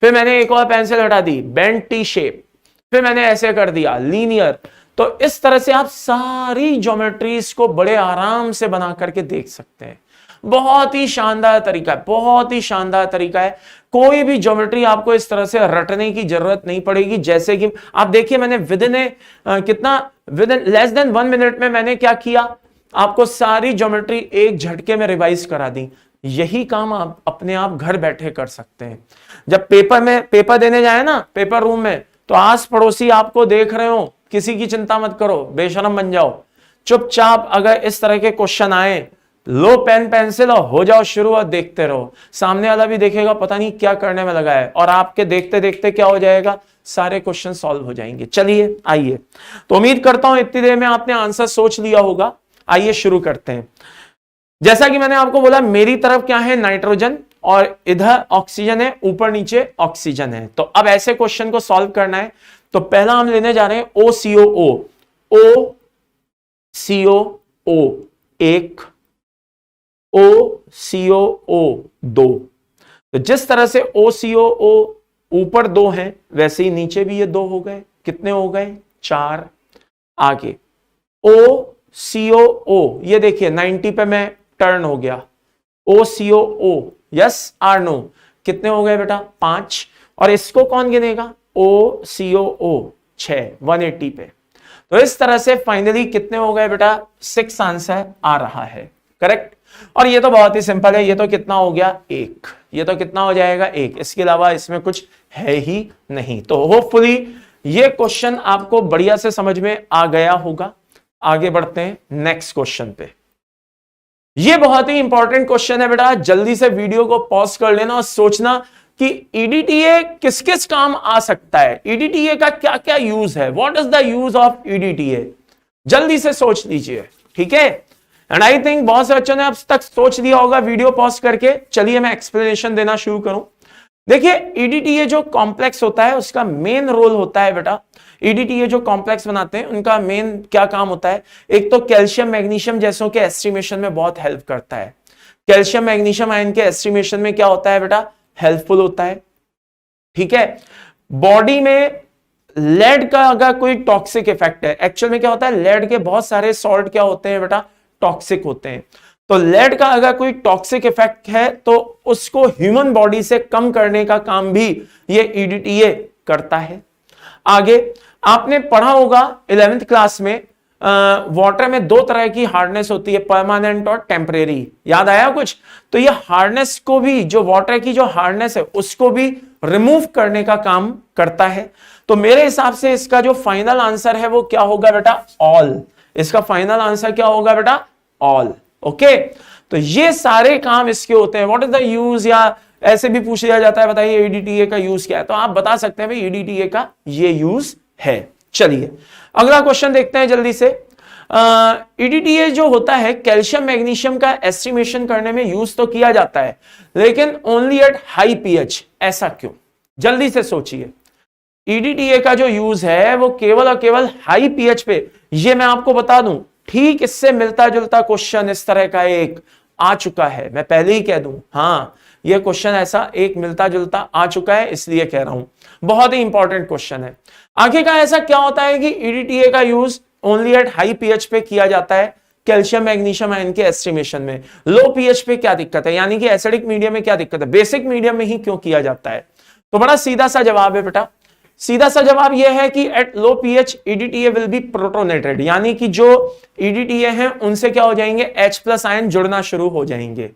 फिर मैंने एक और पेंसिल हटा दी बेंट टी शेप, फिर मैंने ऐसे कर दिया लीनियर। तो इस तरह से आप सारी ज्योमेट्रीज को बड़े आराम से बना करके देख सकते हैं। बहुत ही शानदार तरीका है, बहुत ही शानदार तरीका है। कोई भी ज्योमेट्री आपको इस तरह से रटने की जरूरत नहीं पड़ेगी। जैसे कि आप देखिए मैंने with in less than 1 minute में मैंने क्या किया, आपको सारी ज्योमेट्री एक झटके में रिवाइज करा दी। यही काम आप अपने आप घर बैठे कर सकते हैं। जब पेपर देने जाए ना पेपर रूम में, तो आस पड़ोसी आपको देख रहे हो, किसी की चिंता मत करो, बेशरम बन जाओ, चुपचाप अगर इस तरह के क्वेश्चन आए, लो पेन पेंसिल और हो जाओ शुरू और देखते रहो। सामने वाला भी देखेगा पता नहीं क्या करने में लगा है, और आपके देखते देखते क्या हो जाएगा, सारे क्वेश्चन सॉल्व हो जाएंगे। चलिए आइए, तो उम्मीद करता हूं इतनी देर में आपने आंसर सोच लिया होगा। आइए शुरू करते हैं। जैसा कि मैंने आपको बोला, मेरी तरफ क्या है, नाइट्रोजन, और इधर ऑक्सीजन है, ऊपर नीचे ऑक्सीजन है। तो अब ऐसे क्वेश्चन को सॉल्व करना है। तो पहला हम लेने जा रहे हैं OCOO, OCOO 1, OCOO 2। तो जिस तरह से OCOO ऊपर 2 हैं, वैसे ही नीचे भी ये 2 हो गए। कितने हो गए, 4। आगे OCOO, ये देखिए 90 पे मैं टर्न हो गया, OCOO, यस आर नो, कितने हो गए बेटा, 5। और इसको कौन गिनेगा, OCOO 6, 180 पे। तो इस तरह से फाइनली कितने हो गए बेटा, 6 आंसर आ रहा है, करेक्ट। और ये तो बहुत ही सिंपल है, ये तो कितना हो गया, 1। ये तो कितना हो जाएगा, 1। इसके अलावा इसमें कुछ है ही नहीं। तो होपफुली ये क्वेश्चन आपको बढ़िया से समझ में आ गया होगा। आगे बढ़ते हैं नेक्स्ट क्वेश्चन पे। ये बहुत ही इंपॉर्टेंट क्वेश्चन है बेटा, जल्दी से वीडियो को पॉज कर लेना और सोचना कि EDTA किस किस काम आ सकता है, EDTA का क्या क्या यूज है, what is the use of EDTA। जल्दी से सोच लीजिए, ठीक है। एंड आई थिंक बहुत से बच्चों ने अब तक सोच लिया होगा वीडियो पॉज करके। चलिए मैं एक्सप्लेनेशन देना शुरू करूं। देखिए EDTA जो कॉम्प्लेक्स होता है उसका मेन रोल होता है बेटा, EDTA जो कॉम्प्लेक्स बनाते हैं उनका मेन क्या काम होता है, एक तो कैल्शियम मैग्नीशियम जैसों के एस्टिमेशन में बहुत हेल्प करता है। कैल्शियम मैग्नीशियम आयन के एस्टिमेशन में क्या होता है बेटा, हेल्पफुल होता है। ठीक है, बॉडी में लेड का अगर कोई टॉक्सिक इफेक्ट है, एक्चुअल में क्या होता है, लेड के बहुत सारे सॉल्ट क्या होते हैं बेटा, टॉक्सिक होते हैं। तो लेड का अगर कोई टॉक्सिक इफेक्ट है तो उसको ह्यूमन बॉडी से कम करने का काम भी ये ईडीटीए करता है। आगे आपने पढ़ा होगा 11th क्लास में, वाटर में दो तरह की हार्डनेस होती है, परमानेंट और टेम्परेरी, याद आया कुछ? तो ये हार्डनेस को भी, जो वाटर की जो हार्डनेस है उसको भी रिमूव करने का काम करता है। तो मेरे हिसाब से इसका जो फाइनल आंसर है वो क्या होगा बेटा, ऑल। इसका फाइनल आंसर क्या होगा बेटा, ऑल। ओके, तो ये सारे काम इसके होते हैं। व्हाट इज द यूज, या ऐसे भी पूछ लिया जाता है बताइए ईडीटीए का यूज क्या है, तो आप बता सकते हैं भाई ईडीटीए का ये यूज है। चलिए अगला क्वेश्चन देखते हैं जल्दी से। ईडीटीए जो होता है कैल्शियम मैग्नीशियम का एस्टिमेशन करने में यूज तो किया जाता है, लेकिन ओनली एट हाई पीएच। ऐसा क्यों, जल्दी से सोचिए। ईडीटीए का जो यूज है वो केवल और केवल हाई पीएच पे, ये मैं आपको बता दूं, ठीक इससे मिलता जुलता क्वेश्चन इस तरह का एक आ चुका है, मैं पहले ही कह दूं। हाँ, ये क्वेश्चन ऐसा एक मिलता जुलता आ चुका है, इसलिए कह रहा हूं, बहुत ही इंपॉर्टेंट क्वेश्चन है। आखिरकार ऐसा क्या होता है कि ईडीटीए का use only at high pH पे किया जाता है कैल्शियम मैग्नीशियम आयन के एस्टिमेशन में, लो पीएच पे क्या दिक्कत है, यानी कि एसिडिक मीडियम में क्या दिक्कत है, बेसिक मीडियम में ही क्यों किया जाता है? तो बड़ा सीधा सा जवाब है बेटा, सीधा सा जवाब यह है कि at low pH EDTA will be protonated, यानी कि जो ईडीटीए हैं उनसे क्या हो जाएंगे, H+ आयन जुड़ना शुरू हो जाएंगे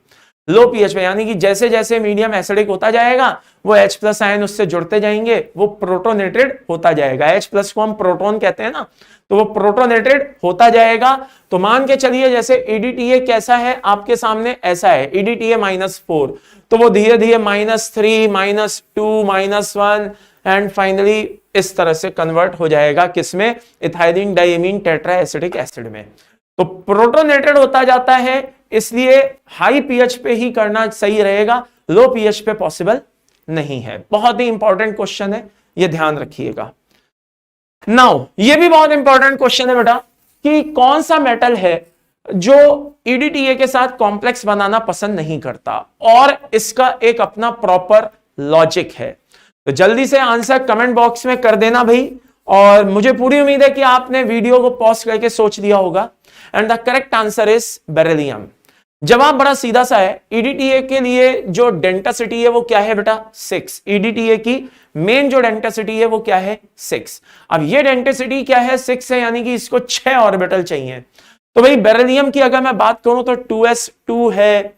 लो पीएच पे, यानी कि जैसे जैसे मीडियम एसिडिक होता जाएगा वो H+ आयन उससे जुड़ते जाएंगे, वो प्रोटोनेटेड होता जाएगा। H+ को हम प्रोटॉन कहते हैं ना, तो वो प्रोटोनेटेड होता जाएगा। तो मान के चलिए जैसे ईडीटीए कैसा है आपके सामने, ऐसा है ईडीटीए -4, तो वो धीरे धीरे -3, -2, -1 एंड फाइनली इस तरह से कन्वर्ट हो जाएगा किसमें, ethylene diamine tetra acidic acid में। तो प्रोटोनेटेड होता जाता है, इसलिए हाई पीएच पे ही करना सही रहेगा, लो पीएच पे पॉसिबल नहीं है। बहुत ही इंपॉर्टेंट क्वेश्चन है, ये ध्यान रखिएगा। नाउ ये भी बहुत इंपॉर्टेंट क्वेश्चन है बेटा कि कौन सा मेटल है जो ईडीटीए के साथ कॉम्प्लेक्स बनाना पसंद नहीं करता, और इसका एक अपना प्रॉपर लॉजिक है। तो जल्दी से आंसर कमेंट बॉक्स में कर देना भाई, और मुझे पूरी उम्मीद है कि आपने वीडियो को पॉज करके सोच लिया होगा। And the correct answer is beryllium. जवाब बड़ा सीधा सा है, ईडीटीए के लिए जो डेंसिटी है वो क्या है बेटा, 6। ईडीटीए की मेन जो डेंसिटी है वो क्या है, 6। अब ये डेंसिटी क्या है, 6 है, यानी कि इसको 6 ऑर्बिटल चाहिए। तो भाई बेरिलियम की अगर मैं बात करूं तो 2s2 है,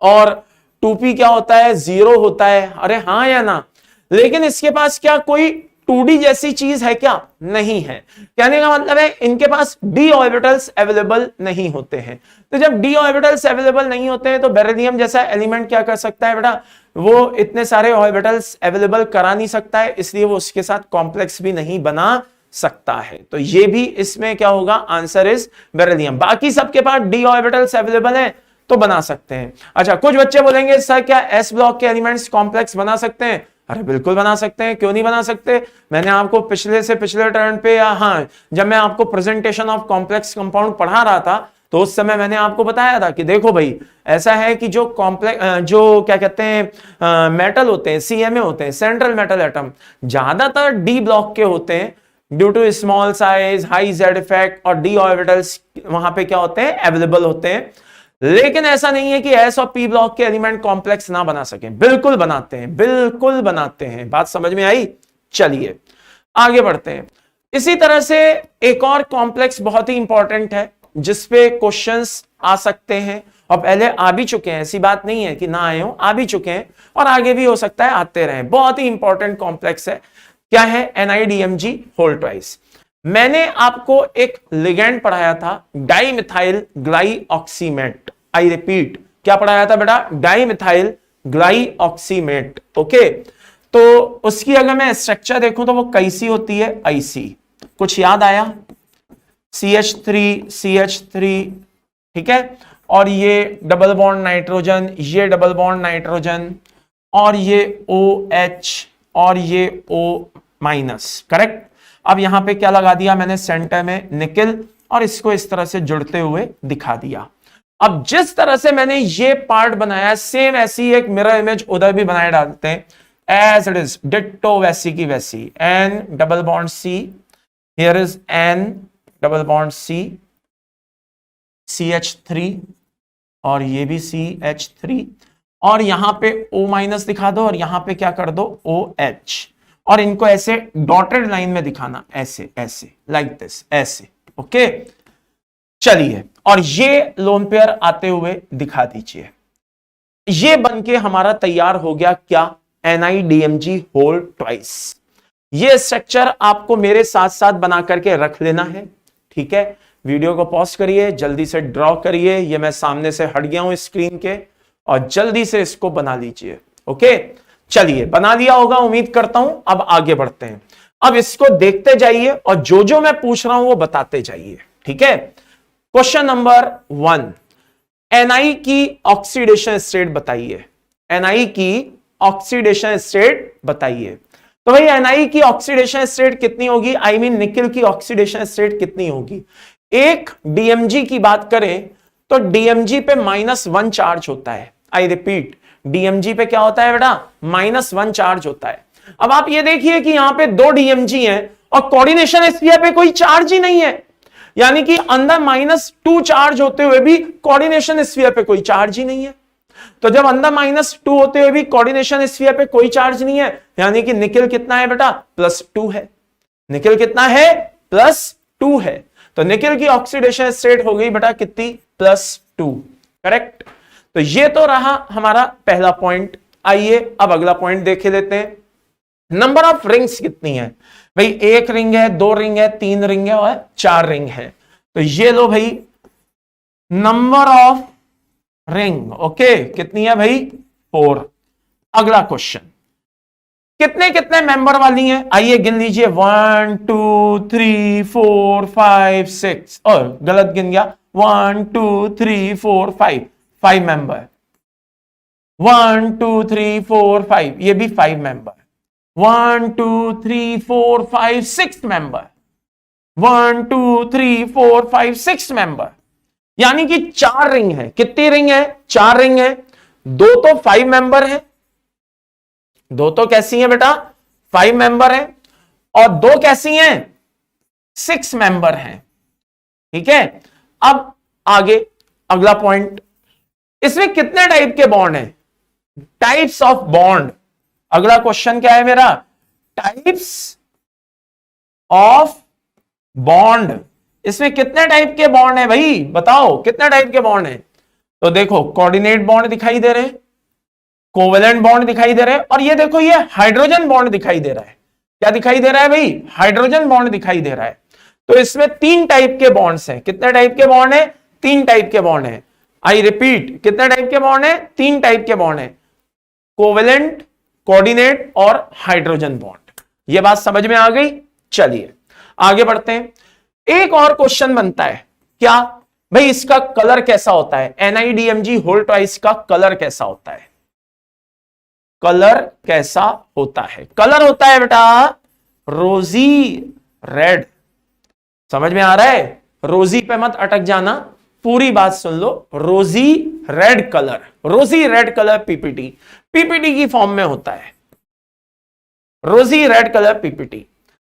और 2p क्या होता है, 0 होता है। अरे हाँ या ना, लेकिन इसके पास क्या कोई 2D जैसी चीज है क्या, नहीं है। कहने का मतलब है इनके पास d ऑर्बिटल्स अवेलेबल नहीं होते हैं। तो जब d ऑर्बिटल्स अवेलेबल नहीं होते हैं तो बेरिलियम जैसा एलिमेंट क्या कर सकता है बेटा, वो इतने सारे ऑर्बिटल्स अवेलेबल करा नहीं सकता है, इसलिए वो उसके साथ कॉम्प्लेक्स भी नहीं बना सकता है। तो ये भी इसमें क्या होगा, आंसर इज बेरिलियम। बाकी सबके पास d ऑर्बिटल्स अवेलेबल है तो बना सकते हैं। अच्छा, कुछ बच्चे बोलेंगे सर क्या s ब्लॉक के एलिमेंट्स कॉम्प्लेक्स बना सकते हैं? अरे बिल्कुल बना सकते हैं, क्यों नहीं बना सकते। मैंने आपको पिछले से पिछले टर्न पे, या हाँ जब मैं आपको प्रेजेंटेशन ऑफ कॉम्प्लेक्स कंपाउंड पढ़ा रहा था तो उस समय मैंने आपको बताया था कि देखो भाई ऐसा है कि जो कॉम्प्लेक्स, जो क्या कहते हैं मेटल होते हैं, सीएमए होते हैं, सेंट्रल मेटल एटम, ज्यादातर डी ब्लॉक के होते हैं due to small size, high Z effect, और डी ऑर्बिटल्स वहां पे क्या होते हैं, अवेलेबल होते हैं। लेकिन ऐसा नहीं है कि एस और पी ब्लॉक के एलिमेंट कॉम्प्लेक्स ना बना सकें, बिल्कुल बनाते हैं, बिल्कुल बनाते हैं। बात समझ में आई? चलिए आगे बढ़ते हैं। इसी तरह से एक और कॉम्प्लेक्स बहुत ही इंपॉर्टेंट है जिसपे क्वेश्चंस आ सकते हैं, और पहले आ भी चुके हैं, ऐसी बात नहीं है कि ना आए हो, आ भी चुके हैं और आगे भी हो सकता है आते रहें। बहुत ही इंपॉर्टेंट कॉम्प्लेक्स है, क्या है, NiDMG होल ट्वाइस। मैंने आपको एक लिगेंड पढ़ाया था, डाइमिथाइल ग्लाइऑक्सीमेट। आई रिपीट, क्या पढ़ाया था बेटा, डाइमिथाइल ग्लाइऑक्सीमेट। ओके, तो उसकी अगर मैं स्ट्रक्चर देखूं तो वो कैसी होती है, ऐसी। कुछ याद आया, CH3 ठीक है, और ये डबल बॉन्ड नाइट्रोजन, ये डबल बॉन्ड नाइट्रोजन, और ये OH, और ये O-, करेक्ट। अब यहां पे क्या लगा दिया मैंने, सेंटर में निकेल, और इसको इस तरह से जुड़ते हुए दिखा दिया। अब जिस तरह से मैंने ये पार्ट बनाया सेम ऐसी एक मिरर इमेज उधर भी बनाए डालते हैं, एज इट इज डिट्टो वैसी की वैसी, N double bond C, here is N double bond C, CH3 और ये भी CH3, और यहां पे O माइनस दिखा दो और यहां पे क्या कर दो OH, और इनको ऐसे डॉटेड लाइन में दिखाना, ऐसे ऐसे लाइक दिस, ऐसे। ओके चलिए, और ये लोन पेयर आते हुए दिखा दीजिए। ये बनके हमारा तैयार हो गया क्या, NiDMG होल ट्वाइस। ये स्ट्रक्चर आपको मेरे साथ साथ बना करके रख लेना है, ठीक है। वीडियो को पॉज करिए, जल्दी से ड्रॉ करिए, ये मैं सामने से हट गया हूं स्क्रीन के, और जल्दी से इसको बना लीजिए। ओके चलिए, बना लिया होगा उम्मीद करता हूं। अब आगे बढ़ते हैं, अब इसको देखते जाइए और जो जो मैं पूछ रहा हूं वो बताते जाइए, ठीक है। क्वेश्चन नंबर 1, Ni की ऑक्सीडेशन स्टेट बताइए, Ni की ऑक्सीडेशन स्टेट बताइए। तो भाई Ni की ऑक्सीडेशन स्टेट कितनी होगी, आई मीन निकिल की ऑक्सीडेशन स्टेट कितनी होगी। एक DMG की बात करें तो DMG पे -1 चार्ज होता है। आई रिपीट, DMG पे क्या होता है बेटा, -1 चार्ज होता है। अब आप ये देखिए कि यहां पे 2 DMG हैं और कोऑर्डिनेशन स्फीयर पे कोई चार्ज ही नहीं है, यानी कि अंदर -2 चार्ज होते हुए भी कोऑर्डिनेशन स्फीयर पे कोई चार्ज ही नहीं है। तो जब अंदर -2 होते हुए भी कोऑर्डिनेशन स्फीयर पे कोई चार्ज नहीं है, यानी कि निकिल कितना है बेटा, +2 है। निकिल कितना है, +2 है। तो निकिल की ऑक्सीडेशन स्टेट हो गई बेटा कितनी, +2, करेक्ट। तो ये तो रहा हमारा पहला पॉइंट। आइए अब अगला पॉइंट देखे लेते हैं। नंबर ऑफ रिंग्स कितनी है भाई, 1 रिंग है, 2 रिंग है, 3 रिंग है और 4 रिंग है। तो ये लो भाई नंबर ऑफ रिंग, ओके कितनी है भाई, 4। अगला क्वेश्चन, कितने कितने मेंबर वाली हैं, आइए गिन लीजिए, 1 2 3 4 5 6, और गलत गिन गया, 1 2 3 4 5 मेंबर, 1 2 3 4 5, ये भी 5 मेंबर, 1 2 3 4 5 6 मेंबर, 1 2 3 4 5 6 मेंबर, यानी कि 4 रिंग है। कितनी रिंग है, 4 रिंग है। 2 तो 5 मेंबर है, 2 तो कैसी है बेटा, 5 मेंबर है, और 2 कैसी हैं, 6 मेंबर हैं, ठीक है। अब आगे अगला पॉइंट, इसमें कितने टाइप के बॉन्ड हैं, टाइप्स ऑफ बॉन्ड। अगला क्वेश्चन क्या है मेरा, टाइप्स ऑफ बॉन्ड। इसमें कितने टाइप के बॉन्ड है भाई, बताओ कितने टाइप के बॉन्ड है। तो देखो कोऑर्डिनेट बॉन्ड दिखाई दे रहे हैं, कोवेलेंट बॉन्ड दिखाई दे रहे हैं, और ये देखो ये हाइड्रोजन बॉन्ड दिखाई दे रहा है। क्या दिखाई दे रहा है भाई, हाइड्रोजन बॉन्ड दिखाई दे रहा है। तो इसमें 3 टाइप के बॉन्ड्स हैं। कितने टाइप के बॉन्ड है, 3 टाइप के बॉन्ड है। आई रिपीट, कितने टाइप के बॉन्ड है, 3 टाइप के बॉन्ड है, कोवेलेंट, कोऑर्डिनेट और हाइड्रोजन बॉन्ड। ये बात समझ में आ गई। चलिए आगे बढ़ते हैं। एक और क्वेश्चन बनता है, क्या भाई इसका कलर कैसा होता है, NiDMG होल ट्वाइस का कलर कैसा होता है। कलर कैसा होता है, कलर होता है बेटा रोजी रेड। समझ में आ रहा है, रोजी पे मत अटक जाना, पूरी बात सुन लो। रोजी रेड कलर, रोजी रेड कलर पीपीटी की फॉर्म में होता है, रोजी रेड कलर पीपीटी।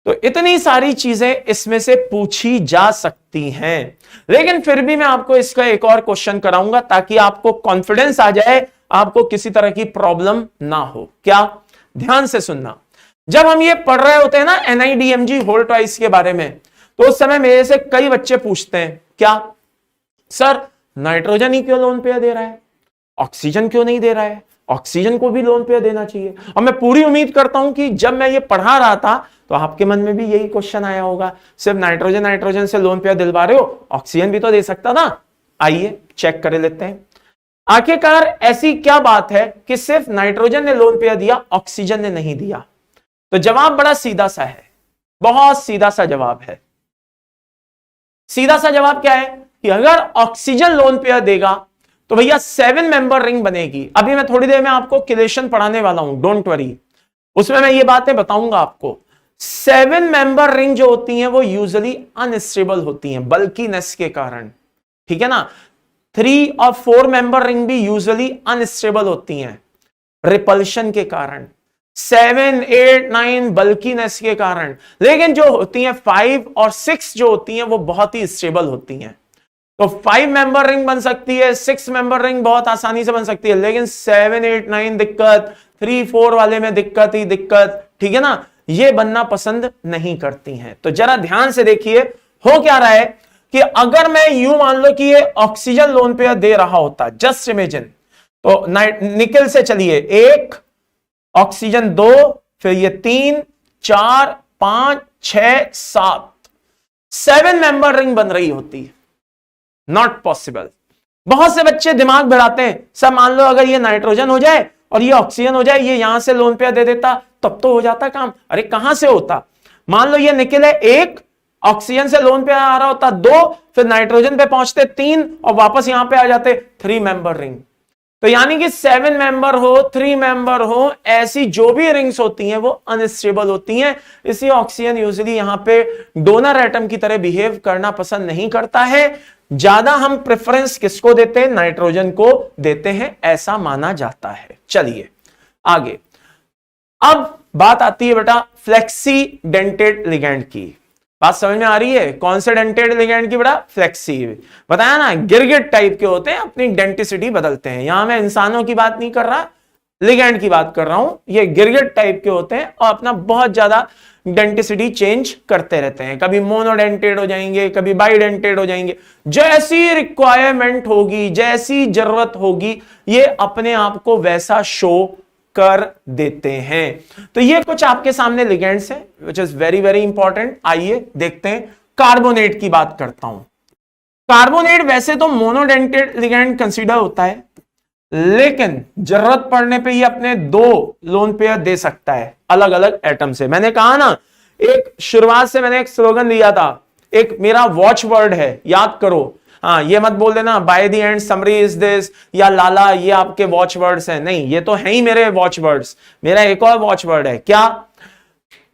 तो इतनी सारी चीजें इसमें से पूछी जा सकती हैं, लेकिन फिर भी मैं आपको इसका एक और क्वेश्चन कराऊंगा ताकि आपको कॉन्फिडेंस आ जाए, आपको किसी तरह की प्रॉब्लम ना हो। क्या, ध्यान से सुनना। जब हम ये पढ़ रहे होते हैं ना NiDMG होल ट्वाइस के बारे में, तो उस समय मेरे से कई बच्चे पूछते हैं, क्या सर नाइट्रोजन ही क्यों लोन पेयर दे रहा है, ऑक्सीजन क्यों नहीं दे रहा है, ऑक्सीजन को भी लोन पेयर देना चाहिए। और मैं पूरी उम्मीद करता हूं कि जब मैं ये पढ़ा रहा था तो आपके मन में भी यही क्वेश्चन आया होगा, सिर्फ नाइट्रोजन से लोन पेयर दिलवा रहे हो, ऑक्सीजन भी तो दे सकता था। आइए चेक कर लेते हैं, आखिरकार ऐसी क्या बात है कि सिर्फ नाइट्रोजन ने लोन पेयर दिया, ऑक्सीजन ने नहीं दिया। तो जवाब बड़ा सीधा सा है, बहुत सीधा सा जवाब है। सीधा सा जवाब क्या है कि अगर ऑक्सीजन लोन पेयर देगा तो भैया 7 मेंबर रिंग बनेगी। अभी मैं थोड़ी देर में आपको किलेशन पढ़ाने वाला हूं, डोंट वरी, उसमें मैं ये बातें बताऊंगा आपको। 7 मेंबर रिंग जो होती हैं वो यूजुअली अनस्टेबल होती हैं, बल्कीनेस के कारण, ठीक है ना। 3 और 4 मेंबर रिंग भी यूजुअली अनस्टेबल होती हैं रिपल्शन के कारण, 7, 8, 9 बल्कीनेस के कारण। लेकिन जो होती हैं 5 और 6 जो होती हैं वो बहुत ही स्टेबल होती हैं। तो 5 मेंबर रिंग बन सकती है, 6 मेंबर रिंग बहुत आसानी से बन सकती है, लेकिन 7, 8, 9 दिक्कत, 3, 4 वाले में दिक्कत ही दिक्कत, ठीक है ना, ये बनना पसंद नहीं करती हैं। तो जरा ध्यान से देखिए हो क्या रहा है कि अगर मैं यूं मान लो कि ये ऑक्सीजन लोन पेयर दे रहा होता, जस्ट इमेजिन, तो निकल से चलिए 1 ऑक्सीजन 2, फिर ये 3, 4, 5, 6, 7 मेंबर रिंग बन रही होती है। Not possible. बहुत से बच्चे दिमाग बढ़ाते हैं, सब मान लो अगर ये नाइट्रोजन हो जाए और ये ऑक्सीजन हो जाए, ये यहां से लोन पेयर दे देता तब तो हो जाता काम। अरे कहां से होता? मान लो ये निकल है 1, ऑक्सीजन से लोन पेयर आ रहा होता 2, फिर नाइट्रोजन पे पहुंचते 3 और वापस यहां पे आ जाते 3 मेंबर रिंग। तो यानी कि 7 मेंबर हो, 3 मेंबर हो, ऐसी जो भी रिंग्स होती हैं वो अनस्टेबल होती हैं। इसलिए ऑक्सीजन यूजुअली यहां पे डोनर एटम की तरह बिहेव करना पसंद नहीं करता है। ज्यादा हम प्रेफरेंस किसको देते हैं? नाइट्रोजन को देते हैं, ऐसा माना जाता है। चलिए आगे। अब बात आती है बेटा फ्लेक्सी डेंटेड लिगैंड की। बात समझ में आ रही है? कौन से डेंटेड लिगैंड की बेटा? फ्लेक्सी। बताया ना, गिरगिट टाइप के होते हैं, अपनी डेंटिसिटी बदलते हैं। यहां मैं इंसानों की बात नहीं कर रहा, लिगैंड की बात कर रहा हूं। ये गिरगिट टाइप के होते हैं और अपना बहुत ज्यादा डेंटिसिटी चेंज करते रहते हैं। कभी मोनोडेंटेड हो जाएंगे, कभी बाइडेंटेड हो जाएंगे। जैसी रिक्वायरमेंट होगी, जैसी जरूरत होगी, ये अपने आप को वैसा शो कर देते हैं। तो ये कुछ आपके सामने लिगेंड्स हैं which is very very important. आइए देखते हैं। कार्बोनेट की बात करता हूं। कार्बोनेट वैसे तो मोनोडेंटेड लिगेंड कंसीडर होता है, लेकिन जरूरत पड़ने पे ये अपने 2 लोन पेयर दे सकता है अलग अलग एटम से। मैंने कहा ना, एक शुरुआत से मैंने एक स्लोगन दिया था, एक मेरा वॉच वर्ड है, याद करो। हाँ, ये मत बोल देना by the end summary is this या लाला ये आपके वॉच वर्ड्स हैं। नहीं, ये तो है ही मेरे वॉच वर्ड्स। मेरा एक और वॉच वर्ड है, क्या?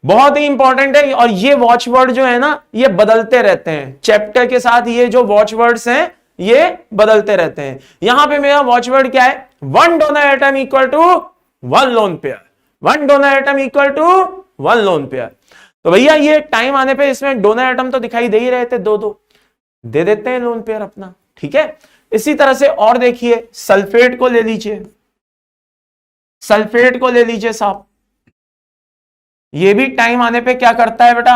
बहुत ही इंपॉर्टेंट है। और ये वॉच वर्ड जो है ना, ये बदलते रहते हैं चैप्टर के साथ। ये जो वॉच वर्ड्स हैं ये बदलते रहते हैं। यहां पे मेरा वॉचवर्ड क्या है? 1 donor atom equal to 1 lone pair. 1 donor atom equal to 1 lone pair. तो भैया ये टाइम आने पे इसमें डोनर एटम तो दिखाई दे ही रहे थे, 2-2 दे देते हैं लोन पेयर अपना, ठीक है। इसी तरह से और देखिए, सल्फेट को ले लीजिए, सल्फेट को ले लीजिए साहब। ये भी टाइम आने पे क्या करता है बेटा?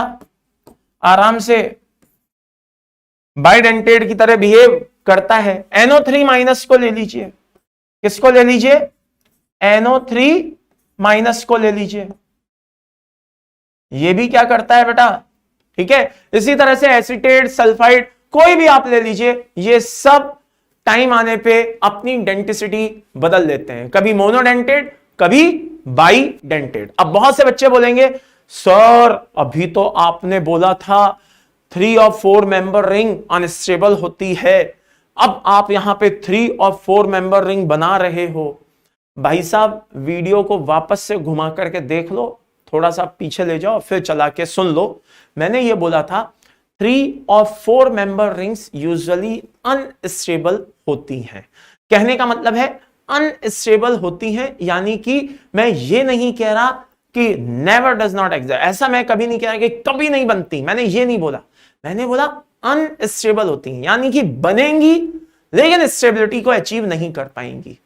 आराम से बाइडेंटेड की तरह बिहेव करता है। NO3 माइनस को ले लीजिए। किसको ले लीजिए? NO3 माइनस को ले लीजिए। ये भी क्या करता है बेटा? ठीक है। इसी तरह से एसीटेट, सल्फाइड, कोई भी आप ले लीजिए, ये सब टाइम आने पे अपनी डेंटिसिटी बदल देते हैं, कभी मोनोडेंटेड कभी बाइडेंटेड। अब बहुत से बच्चे बोलेंगे सर अभी तो आपने बोला था 3 और 4 मेंबर रिंग अनस्टेबल होती है, अब आप यहां पे 3 और 4 मेंबर रिंग बना रहे हो। भाई साहब वीडियो को वापस से घुमा करके देख लो, थोड़ा सा पीछे ले जाओ, फिर चला के सुन लो। मैंने ये बोला था 3 और 4 मेंबर रिंग्स यूजुअली अनस्टेबल होती हैं। कहने का मतलब है अनस्टेबल होती हैं, यानी कि मैं ये नहीं कह रहा कि नेवर डज नॉट एग्जिस्ट, ऐसा मैं कभी नहीं कह रहा कि कभी नहीं बनती, मैंने ये नहीं बोला। मैंने बोला अनस्टेबल होती हैं, यानी कि बनेंगी लेकिन स्टेबिलिटी को अचीव नहीं कर पाएंगी।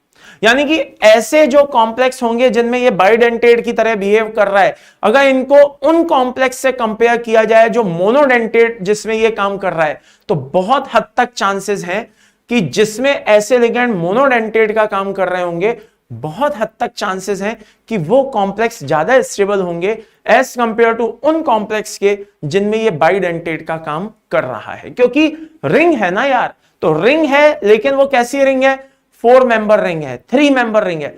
यानी कि ऐसे जो कॉम्प्लेक्स होंगे जिनमें ये बाइडेंटेड की तरह बिहेव कर रहा है, अगर इनको उन कॉम्प्लेक्स से कंपेयर किया जाए जो मोनोडेंटेड जिसमें ये काम कर रहा है, तो बहुत हद तक चांसेस हैं कि जिसमें ऐसे लिगेंड मोनोडेंटेड का काम कर रहे होंगे, बहुत हद तक चांसेस हैं कि वो कॉम्प्लेक्स ज्यादा स्टेबल होंगे एज कंपेयर टू उन कॉम्प्लेक्स के जिनमें ये बाइडेंटेड का काम कर रहा है। क्योंकि रिंग है ना यार, तो रिंग है, लेकिन वो कैसी रिंग है? 4 मेंबर रिंग है, 3 मेंबर रिंग है,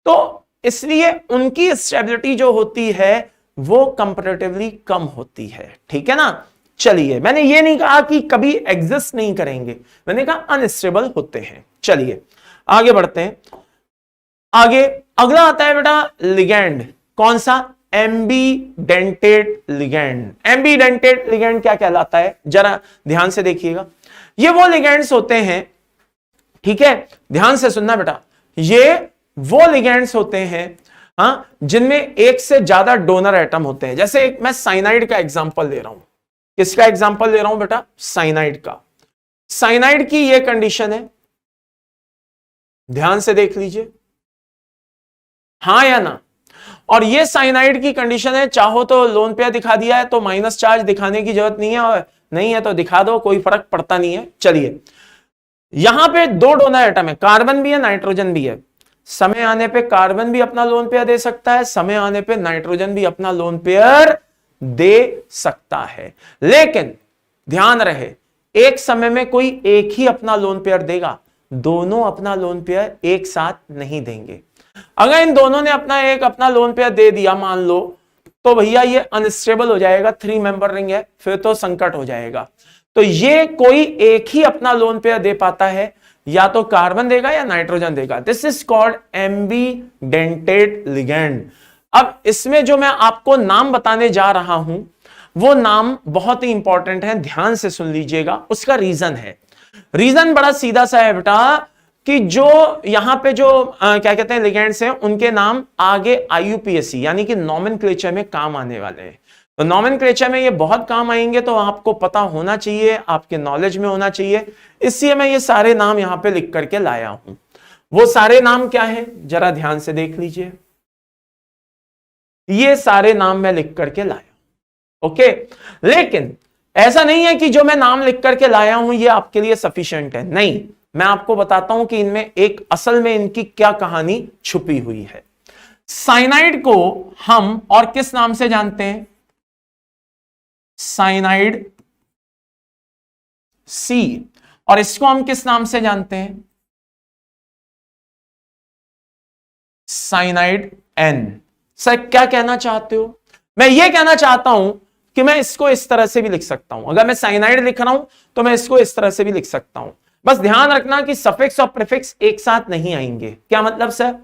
तो इसलिए उनकी स्टेबिलिटी जो होती है वो कंपैरेटिवली कम होती है। ठीक है ना। चलिए, मैंने ये नहीं कहा कि कभी एग्जिस्ट नहीं करेंगे, मैंने कहा अनस्टेबल होते हैं। चलिए आगे बढ़ते हैं। आगे अगला आता है बेटा लिगेंड। कौन सा? एम्बीडेंटेड लिगेंड। एम्बीडेंटेड लिगेंड क्या कहलाता है? जरा ध्यान से देखिएगा। ये वो लिगेंड्स होते हैं ठीक है, ध्यान से सुनना बेटा, ये वो लिगेंड्स होते हैं जिनमें एक से ज्यादा डोनर एटम होते हैं। जैसे एक मैं साइनाइड का एग्जांपल ले रहा हूं। किसका एग्जांपल ले रहा हूं बेटा? साइनाइड का। साइनाइड की ये कंडीशन है, ध्यान से देख लीजिए, हां या ना। और ये साइनाइड की कंडीशन है, चाहो तो लोन पेयर दिखा दिया है तो माइनस चार्ज दिखाने की जरूरत नहीं है, और नहीं है तो दिखा दो, कोई फर्क पड़ता नहीं है। चलिए, यहां पे दो डोनर एटम है, कार्बन भी है, नाइट्रोजन भी है। समय आने पे कार्बन भी अपना लोन पेयर दे सकता है, समय आने पे नाइट्रोजन भी अपना लोन पेयर दे सकता है। लेकिन ध्यान रहे, एक समय में कोई एक ही अपना लोन पेयर देगा, दोनों अपना लोन पेयर एक साथ नहीं देंगे। अगर इन दोनों ने अपना लोन पेयर दे दिया मान लो, तो भैया ये अनस्टेबल हो जाएगा, 3 मेंबर रिंग है, फिर तो संकट हो जाएगा। तो ये कोई एक ही अपना लोन पेयर दे पाता है, या तो कार्बन देगा या नाइट्रोजन देगा। This is called एम्बीडेंटेड ligand. अब इसमें जो मैं आपको नाम बताने जा रहा हूं, वो नाम बहुत ही इंपॉर्टेंट है, ध्यान से सुन लीजिएगा। उसका रीजन है, रीजन बड़ा सीधा सा है बेटा, कि जो यहां पे जो क्या कहते हैं लिगेंड्स हैं, उनके नाम आगे आईयूपीएसी यानी कि नॉमेनक्लेचर में काम आने वाले हैं। तो नॉमेनक्लेचर में ये बहुत काम आएंगे, तो आपको पता होना चाहिए, आपके नॉलेज में होना चाहिए, इसलिए मैं ये सारे नाम यहां पे लिख करके लाया हूं। वो सारे नाम क्या है, जरा ध्यान से देख लीजिए। ये सारे नाम मैं लिख करके लाया, ओके। लेकिन ऐसा नहीं है कि जो मैं नाम लिख करके लाया हूं ये आपके लिए सफिशिएंट है, नहीं। मैं आपको बताता हूं कि इनमें एक असल में इनकी क्या कहानी छुपी हुई है। साइनाइड को हम और किस नाम से जानते हैं? साइनाइड सी। और इसको हम किस नाम से जानते हैं? Cyanide N. सर क्या कहना चाहते हो? मैं ये कहना चाहता हूं कि मैं इसको इस तरह से भी लिख सकता हूं। अगर मैं साइनाइड लिख रहा हूं तो मैं इसको इस तरह से भी लिख सकता हूं। बस ध्यान रखना कि सफिक्स और प्रीफिक्स एक साथ नहीं आएंगे। क्या मतलब सर?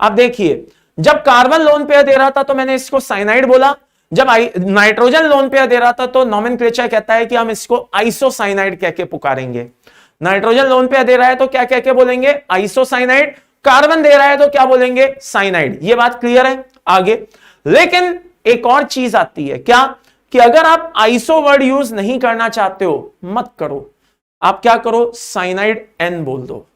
आप देखिए, जब कार्बन लोन पेयर दे रहा था तो मैंने इसको साइनाइड बोला, जब नाइट्रोजन लोन पेयर दे रहा था तो नॉमेनक्लेचर कहता है कि हम इसको आइसोसाइनाइड कह के पुकारेंगे। नाइट्रोजन लोन पेयर दे रहा है तो क्या कह के बोलेंगे? आइसोसाइनाइड। कार्बन दे रहा है तो क्या बोलेंगे? साइनाइड। ये बात क्लियर है? आगे लेकिन एक और चीज आती है, क्या? कि अगर आप आइसो वर्ड यूज नहीं करना चाहते हो, मत करो, आप क्या करो? साइनाइड एन बोल दो।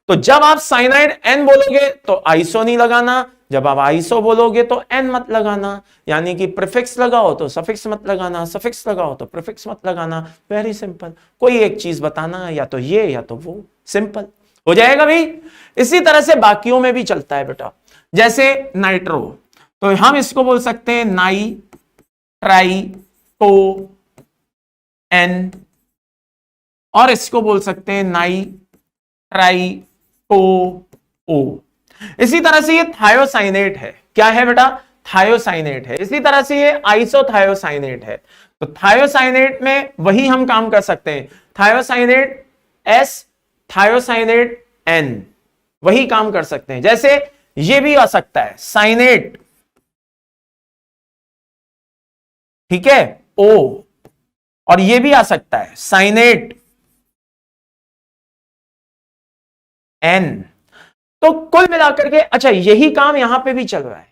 तो जब आप साइनाइड एन बोलोगे तो आइसो नहीं लगाना, जब आप आइसो बोलोगे तो एन मत लगाना। यानी कि प्रीफिक्स लगाओ तो सफिक्स मत लगाना, सफिक्स लगाओ तो प्रीफिक्स मत लगाना। Very simple. कोई एक चीज बताना, या तो ये या तो वो, सिंपल हो जाएगा भाई। इसी तरह से बाकियों में भी चलता है बेटा। जैसे नाइट्रो, तो हम इसको बोल सकते हैं नाई ट्राई टो एन, और इसको बोल सकते हैं नाई ट्राई टो ओ। इसी तरह से ये थायोसाइनेट है। क्या है बेटा? थायोसाइनेट है। इसी तरह से ये आइसोथायोसाइनेट है। तो थायोसाइनेट में वही हम काम कर सकते हैं, थायोसाइनेट एस, थायोसाइनेट एन, वही काम कर सकते हैं। जैसे ये भी आ सकता है साइनेट, ठीक है, ओ, और ये भी आ सकता है साइनेट एन। तो कुल मिलाकर के अच्छा यही काम यहां पे भी चल रहा है,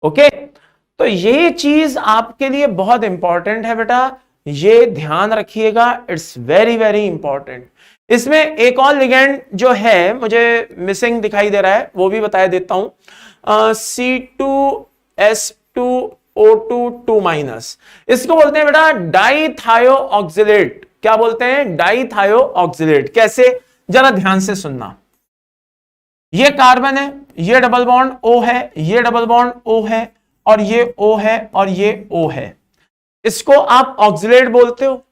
ओके। तो ये चीज आपके लिए बहुत इंपॉर्टेंट है बेटा, ये ध्यान रखिएगा, इट्स वेरी वेरी इंपॉर्टेंट। इसमें एक और लिगेंड जो है मुझे मिसिंग दिखाई दे रहा है, वो भी बता देता हूं। C2S2O2 2-, इसको बोलते हैं बेटा डाइथायोऑक्सिलेट। क्या बोलते हैं? डाइथायोऑक्सिलेट। कैसे? जरा ध्यान से सुनना। ये कार्बन है, ये डबल बॉन्ड O है, ये डबल बॉन्ड O है, और ये O है, और ये O है। इसको आप ऑक्सिलेट बोलते हो।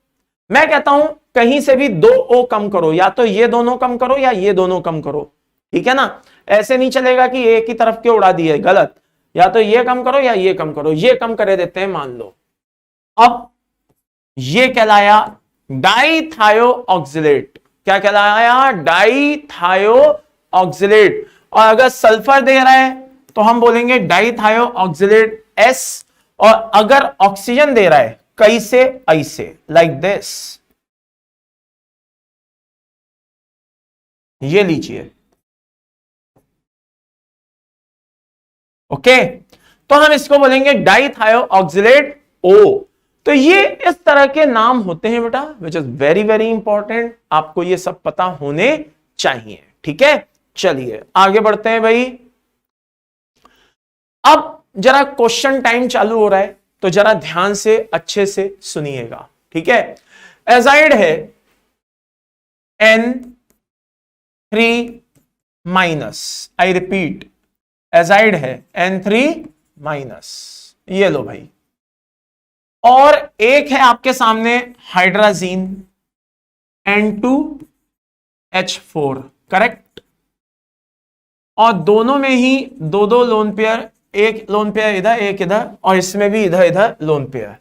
मैं कहता हूं कहीं से भी 2 O कम करो, या तो ये दोनों कम करो या ये दोनों कम करो, ठीक है ना। ऐसे नहीं चलेगा कि एक ही तरफ के उड़ा दिए, गलत। या तो ये कम करो या ये कम करो। ये कम करे देते हैं मान लो। अब ये कहलाया डाइथायोऑक्सिलेट। क्या कहलाया? डाइथायोऑक्सिलेट। और अगर सल्फर दे रहा है तो हम बोलेंगे डाइथायोऑक्सिलेट एस, और अगर ऑक्सीजन दे रहा है कैसे? ऐसे, लाइक दिस। ये लीजिए। ओके, तो हम इसको बोलेंगे डाइथायो ऑक्सिलेट ओ। तो ये इस तरह के नाम होते हैं बेटा, which is very very important, आपको ये सब पता होने चाहिए। ठीक है, चलिए आगे बढ़ते हैं भाई। अब जरा क्वेश्चन टाइम चालू हो रहा है, तो जरा ध्यान से अच्छे से सुनिएगा। ठीक है, एजाइड है N3 minus, I repeat, azide है N3 माइनस, ये लो भाई। और एक है आपके सामने हाइड्राजीन N2H4, करेक्ट। और दोनों में ही दो दो लोन पेयर, एक लोन पेयर इधर एक इधर, और इसमें भी इधर इधर लोन पेयर।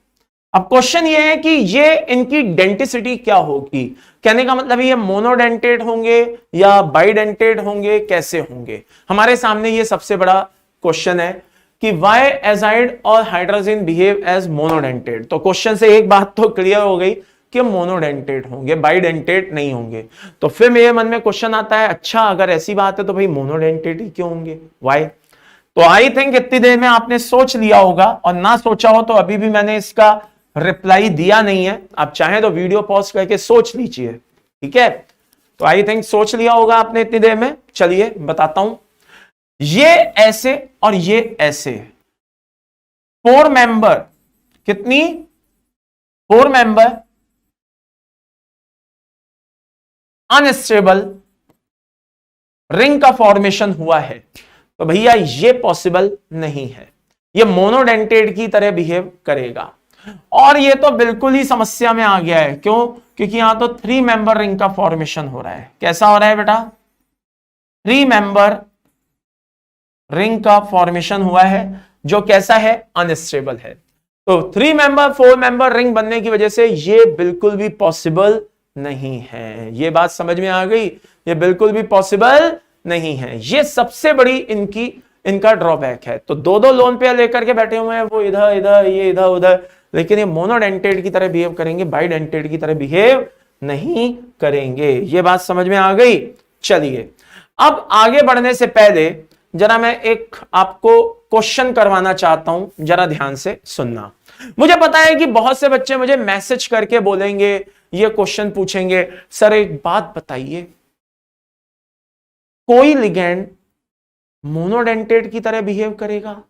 अब क्वेश्चन ये है कि ये इनकी डेंटिसिटी क्या होगी। कहने का मतलब ये मोनोडेंटेट होंगे या बाइडेंटेट होंगे, कैसे होंगे। हमारे सामने ये सबसे बड़ा क्वेश्चन है कि वाई एजाइड और हाइड्रोजन बिहेव एज मोनोडेंटेट। तो क्वेश्चन से एक बात तो क्लियर हो गई कि मोनोडेंटेट होंगे, बाइडेंटेट नहीं होंगे। तो फिर मेरे मन में क्वेश्चन आता है, अच्छा अगर ऐसी बात है तो भाई मोनोडेंटेट ही क्यों होंगे, वाई। तो आई थिंक इतनी देर में आपने सोच लिया होगा, और ना सोचा हो तो अभी भी मैंने इसका रिप्लाई दिया नहीं है, आप चाहें तो वीडियो पॉज करके सोच लीजिए। ठीक है, तो आई थिंक सोच लिया होगा आपने इतनी देर में। चलिए बताता हूं, ये ऐसे और ये ऐसे 4 मेंबर, कितनी 4 मेंबर अनस्टेबल रिंग का फॉर्मेशन हुआ है, तो भैया ये पॉसिबल नहीं है, ये मोनोडेंटेट की तरह बिहेव करेगा। और ये तो बिल्कुल ही समस्या में आ गया है, क्यों, क्योंकि यहां तो 3 मेंबर रिंग का फॉर्मेशन हो रहा है। कैसा हो रहा है बेटा, 3 मेंबर रिंग का फॉर्मेशन हुआ है, जो कैसा है, अनस्टेबल है। तो 3 मेंबर 4 मेंबर रिंग बनने की वजह से ये बिल्कुल भी पॉसिबल नहीं है। ये बात समझ में आ गई, ये बिल्कुल भी पॉसिबल नहीं है। ये सबसे बड़ी इनका ड्रॉबैक है। तो दो दो लोन पे लेकर के बैठे हुए हैं, वो इधर इधर, ये इधर उधर, लेकिन ये मोनोडेंटेट की तरह बिहेव करेंगे, बाइडेंटेट की तरह बिहेव नहीं करेंगे। ये बात समझ में आ गई। चलिए अब आगे बढ़ने से पहले जरा मैं एक आपको क्वेश्चन करवाना चाहता हूं, जरा ध्यान से सुनना। मुझे पता है कि बहुत से बच्चे मुझे मैसेज करके बोलेंगे, ये क्वेश्चन पूछेंगे, सर एक बात बताइए, कोई लिगेंड मोनोडेंटेट की तरह बिहेव करेगा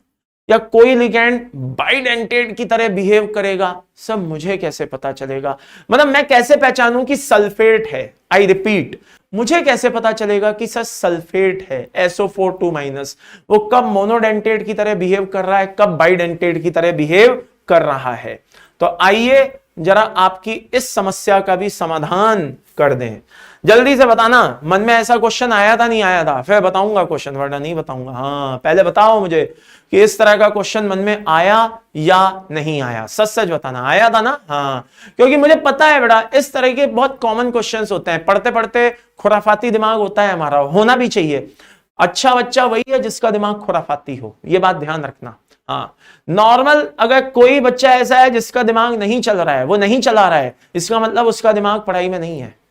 या कोई लिगेंड बाइडेंटेट की तरह बिहेव करेगा, सब मुझे कैसे पता चलेगा। मतलब मैं कैसे पहचानूं कि सल्फेट है, आई रिपीट, मुझे कैसे पता चलेगा कि सर सल्फेट है SO4 वो कब मोनोडेंटेट की तरह बिहेव कर रहा है, कब बाइडेंटेट की तरह बिहेव कर रहा है। तो आइए जरा आपकी इस समस्या का भी समाधान कर दें। जल्दी से बताना, मन में ऐसा क्वेश्चन आया था नहीं आया था, फिर बताऊंगा क्वेश्चन, वरना नहीं बताऊंगा। हाँ पहले बताओ मुझे कि इस तरह का क्वेश्चन मन में आया या नहीं आया, सच सच बताना, आया था ना। हाँ, क्योंकि मुझे पता है बेटा इस तरह के बहुत कॉमन क्वेश्चंस होते हैं, पढ़ते पढ़ते खुराफाती दिमाग होता है हमारा, होना भी चाहिए। अच्छा बच्चा वही है जिसका दिमाग खुराफाती हो, ये बात ध्यान रखना। हाँ, नॉर्मल अगर कोई बच्चा ऐसा है जिसका दिमाग नहीं चल रहा है, वो नहीं चला रहा है, इसका मतलब उसका दिमाग पढ़ाई में नहीं है।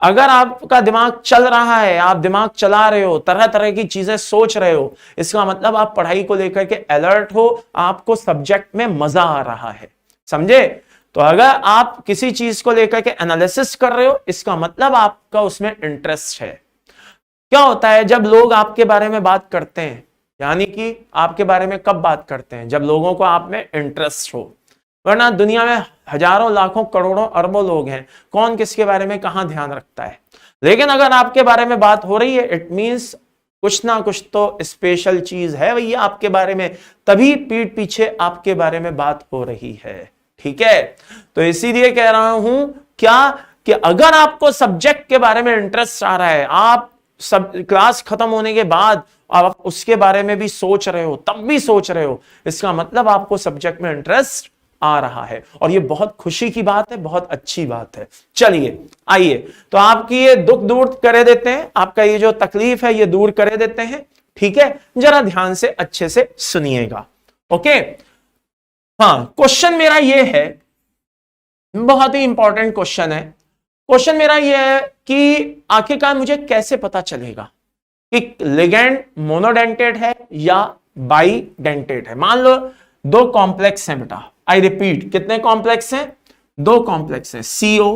अगर आपका दिमाग चल रहा है, आप दिमाग चला रहे हो, तरह तरह की चीजें सोच रहे हो, इसका मतलब आप पढ़ाई को लेकर के अलर्ट हो, आपको सब्जेक्ट में मजा आ रहा है, समझे। तो अगर आप किसी चीज को लेकर के एनालिसिस कर रहे हो, इसका मतलब आपका उसमें इंटरेस्ट है। क्या होता है जब लोग आपके बारे में बात करते हैं, यानी कि आपके बारे में कब बात करते हैं, जब लोगों को आप में इंटरेस्ट हो। वरना दुनिया में हजारों लाखों करोड़ों अरबों लोग हैं, कौन किसके बारे में कहां ध्यान रखता है। लेकिन अगर आपके बारे में बात हो रही है, इट मींस कुछ ना कुछ तो स्पेशल चीज है भैया आपके बारे में, तभी पीठ पीछे आपके बारे में बात हो रही है। ठीक है, तो इसीलिए कह रहा हूं क्या कि अगर आपको सब्जेक्ट के बारे में इंटरेस्ट आ रहा है, आप सब क्लास खत्म होने के बाद आप उसके बारे में भी सोच रहे हो, तब भी सोच रहे हो, इसका मतलब आपको सब्जेक्ट में इंटरेस्ट आ रहा है, और ये बहुत खुशी की बात है, बहुत अच्छी बात है। चलिए आइए, तो आपकी ये दुख दूर करे देते हैं, आपका ये जो तकलीफ है ये दूर करे देते हैं। ठीक है, जरा ध्यान से अच्छे से सुनिएगा। ओके, हाँ, क्वेश्चन मेरा ये है, बहुत ही इंपॉर्टेंट क्वेश्चन है, क्वेश्चन मेरा यह है कि आखिरकार मुझे कैसे पता चलेगा कि लिगेंड मोनोडेंटेड है या बाइडेंटेड है। मान लो दो कॉम्प्लेक्स हैं बेटा, आई रिपीट, कितने कॉम्प्लेक्स हैं? दो कॉम्प्लेक्स हैं, CO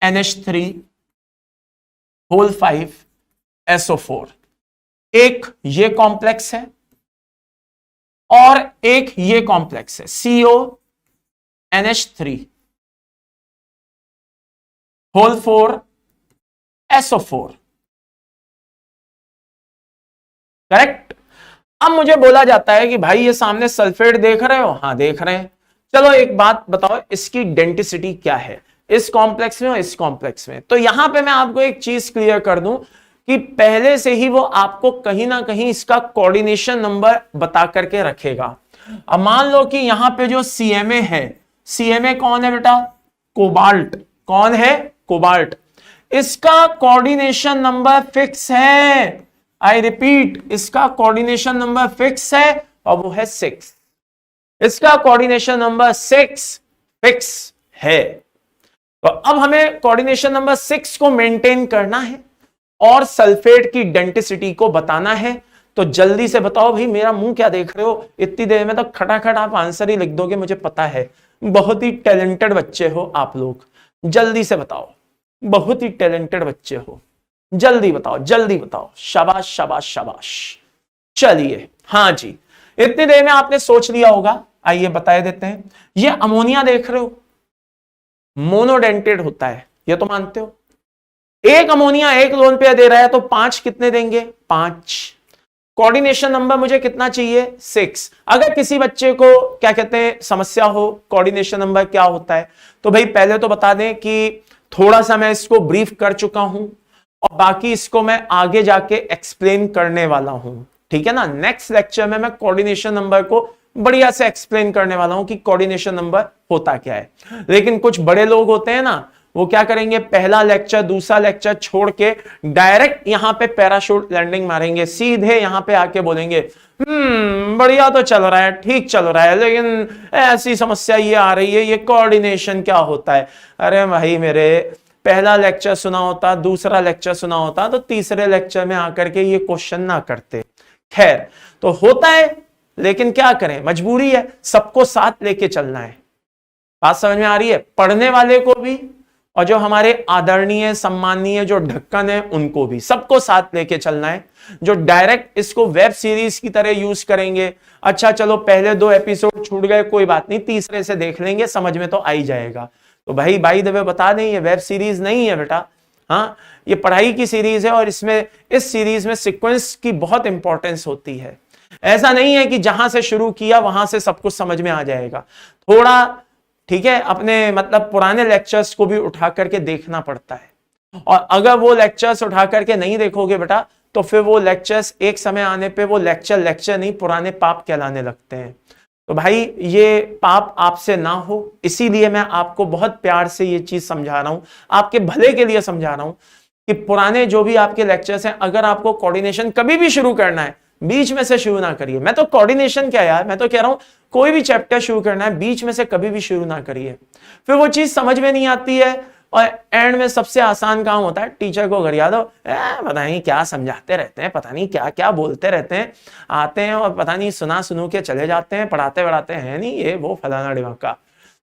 NH3 होल 5 SO4। एक ये कॉम्प्लेक्स है और एक ये कॉम्प्लेक्स है, CO NH3 whole 4 SO4। Correct. अब मुझे बोला जाता है कि भाई ये सामने सल्फेट देख रहे हो? हाँ देख रहे हैं। चलो एक बात बताओ, इसकी डेंसिटी क्या है इस कॉम्प्लेक्स में और इस कॉम्प्लेक्स में? तो यहां पे मैं आपको एक चीज क्लियर कर दूं कि पहले से ही वो आपको कहीं ना कहीं इसका कोऑर्डिनेशन नंबर बता करके रखेगा। अब मान लो कि यहां पे जो CMA है, CMA कौन है बेटा? कोबाल्ट। कौन है? कोबाल्ट। इसका कोऑर्डिनेशन नंबर फिक्स है, आई रिपीट, इसका कोऑर्डिनेशन नंबर फिक्स है और वो है 6। इसका कोऑर्डिनेशन नंबर 6 फिक्स है। तो अब हमें कोऑर्डिनेशन नंबर 6 को मेंटेन करना है और सल्फेट की डेंसिटी को बताना है। तो जल्दी से बताओ भाई, मेरा मुंह क्या देख रहे हो? इतनी देर में तो खटाखट आप आंसर ही लिख दोगे, मुझे पता है। बहुत ही टैलेंटेड बच्चे हो आप लोग, जल्दी से बताओ। बहुत ही टैलेंटेड बच्चे हो, जल्दी बताओ, जल्दी बताओ। शाबाश शाबाश शाबाश। चलिए, हाँ जी, इतनी देर में आपने सोच लिया होगा। आइए बताए देते हैं। ये अमोनिया देख रहे हो, मोनोडेंटेड होता है, ये तो मानते हो। एक अमोनिया एक लोन पेयर दे रहा है तो 5 कितने देंगे? 5। कोऑर्डिनेशन नंबर मुझे कितना चाहिए? 6। अगर किसी बच्चे को क्या कहते हैं समस्या हो कोऑर्डिनेशन नंबर क्या होता है, तो भाई पहले तो बता दें कि थोड़ा सा मैं इसको ब्रीफ कर चुका हूं और बाकी इसको मैं आगे जाके एक्सप्लेन करने वाला हूं, ठीक है ना। नेक्स्ट लेक्चर में मैं कोऑर्डिनेशन नंबर को बढ़िया से एक्सप्लेन करने वाला हूं कि कोऑर्डिनेशन नंबर होता क्या है। लेकिन कुछ बड़े लोग होते हैं ना, वो क्या करेंगे, पहला लेक्चर दूसरा लेक्चर छोड़ के डायरेक्ट यहां पे पैराशूट लैंडिंग मारेंगे, सीधे यहां पे आके बोलेंगे बढ़िया तो चल रहा है, ठीक चल रहा है, लेकिन ऐसी समस्या ये आ रही है, ये कोऑर्डिनेशन क्या होता है। अरे भाई मेरे, पहला लेक्चर सुना होता, दूसरा लेक्चर सुना होता, तो तीसरे लेक्चर में आकर के ये क्वेश्चन ना करते। खैर, तो होता है, लेकिन क्या करें, मजबूरी है, सबको साथ लेके चलना है। बात समझ में आ रही है? पढ़ने वाले को भी और जो हमारे आदरणीय सम्माननीय जो ढक्कन है उनको भी, सबको साथ लेके चलना है। जो डायरेक्ट इसको वेब सीरीज की तरह यूज करेंगे, अच्छा चलो पहले 2 एपिसोड छूट गए कोई बात नहीं, तीसरे से देख लेंगे, समझ में तो आ ही जाएगा। तो भाई बाई द वे बता दें, ये वेब सीरीज नहीं है बेटा, हाँ ये पढ़ाई की सीरीज है और इसमें इस सीरीज में सीक्वेंस की बहुत इंपॉर्टेंस होती है। ऐसा नहीं है कि जहां से शुरू किया वहां से सब कुछ समझ में आ जाएगा। थोड़ा ठीक है, अपने मतलब पुराने लेक्चर्स को भी उठा करके देखना पड़ता है। और अगर वो लेक्चर्स उठा करके नहीं देखोगे बेटा, तो फिर वो लेक्चर्स एक समय आने पे वो लेक्चर नहीं पुराने पाप कहलाने लगते हैं। तो भाई ये पाप आपसे ना हो, इसीलिए मैं आपको बहुत प्यार से ये चीज समझा रहा हूं, आपके भले के लिए समझा रहा हूं कि पुराने जो भी आपके लेक्चर्स हैं, अगर आपको कोऑर्डिनेशन कभी भी शुरू करना है, बीच में से शुरू ना करिए। मैं तो कोऑर्डिनेशन क्या यार, मैं तो कह रहा हूं कोई भी चैप्टर शुरू करना है, बीच में से कभी भी शुरू ना करिए, फिर वो चीज समझ में नहीं आती है। और एंड में सबसे आसान काम होता है टीचर को गरिया दो, पता नहीं क्या समझाते रहते हैं, पता नहीं क्या क्या बोलते रहते हैं, आते हैं और पता नहीं सुना सुनू के चले जाते हैं, पढ़ाते पढ़ाते हैं नहीं, ये वो फलाना ढिमाका।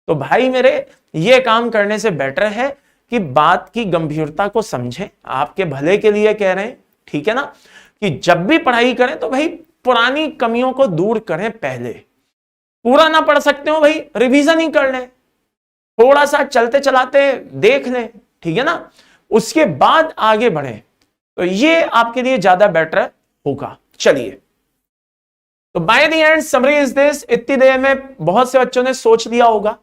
तो भाई मेरे, ये काम करने से बेटर है कि बात की गंभीरता को समझें, आपके भले के लिए कह रहे हैं, ठीक है ना, कि जब भी पढ़ाई करें तो भाई पुरानी कमियों को दूर करें। पहले पूरा ना पढ़ सकते हो भाई, रिवीजन ही कर लें, थोड़ा सा चलते चलाते देख लें, ठीक है ना, उसके बाद आगे बढ़ें, तो ये आपके लिए ज्यादा बेटर होगा। चलिए, तो by the end summary is this. इतनी देर में बहुत से बच्चों ने सोच लिया होगा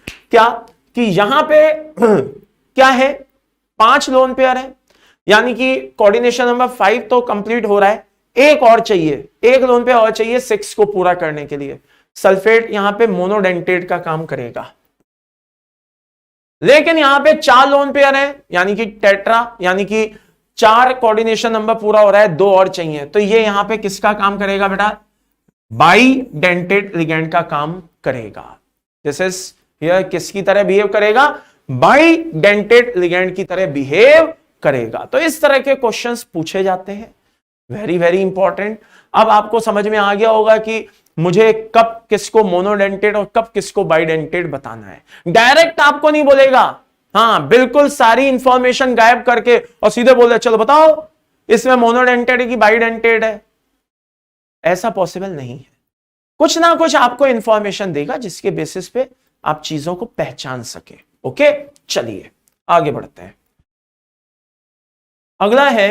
क्या कि यहां पे क्या है, 5 लोन पेयर है, यानी कि कोऑर्डिनेशन नंबर 5 तो कंप्लीट हो रहा है, एक और चाहिए, एक लोन पेयर और चाहिए 6 को पूरा करने के लिए। सल्फेट यहां पे मोनोडेंटेट का काम करेगा, लेकिन यहां पे 4 लोन पेयर है, यानी कि टेट्रा, यानी कि 4 कोऑर्डिनेशन नंबर पूरा हो रहा है, 2 और चाहिए, तो ये यहां पे किसका काम करेगा बेटा? बाइडेंटेट लिगेंड का काम करेगा। दिस इज हियर किसकी तरह बिहेव करेगा? बाइडेंटेड लिगेंड की तरह बिहेव करेगा। तो इस तरह के क्वेश्चंस पूछे जाते हैं, वेरी वेरी इंपॉर्टेंट। अब आपको समझ में आ गया होगा कि मुझे कब किसको मोनोडेंटेड और कब किसको बाइडेंटेड बताना है। डायरेक्ट आपको नहीं बोलेगा, हाँ बिल्कुल सारी इंफॉर्मेशन गायब करके और सीधे बोले चलो बताओ इसमें मोनोडेंटेड है कि बाइडेंटेड है, ऐसा पॉसिबल नहीं है। कुछ ना कुछ आपको इंफॉर्मेशन देगा जिसके बेसिस पे आप चीजों को पहचान सके। ओके, चलिए आगे बढ़ते हैं। अगला है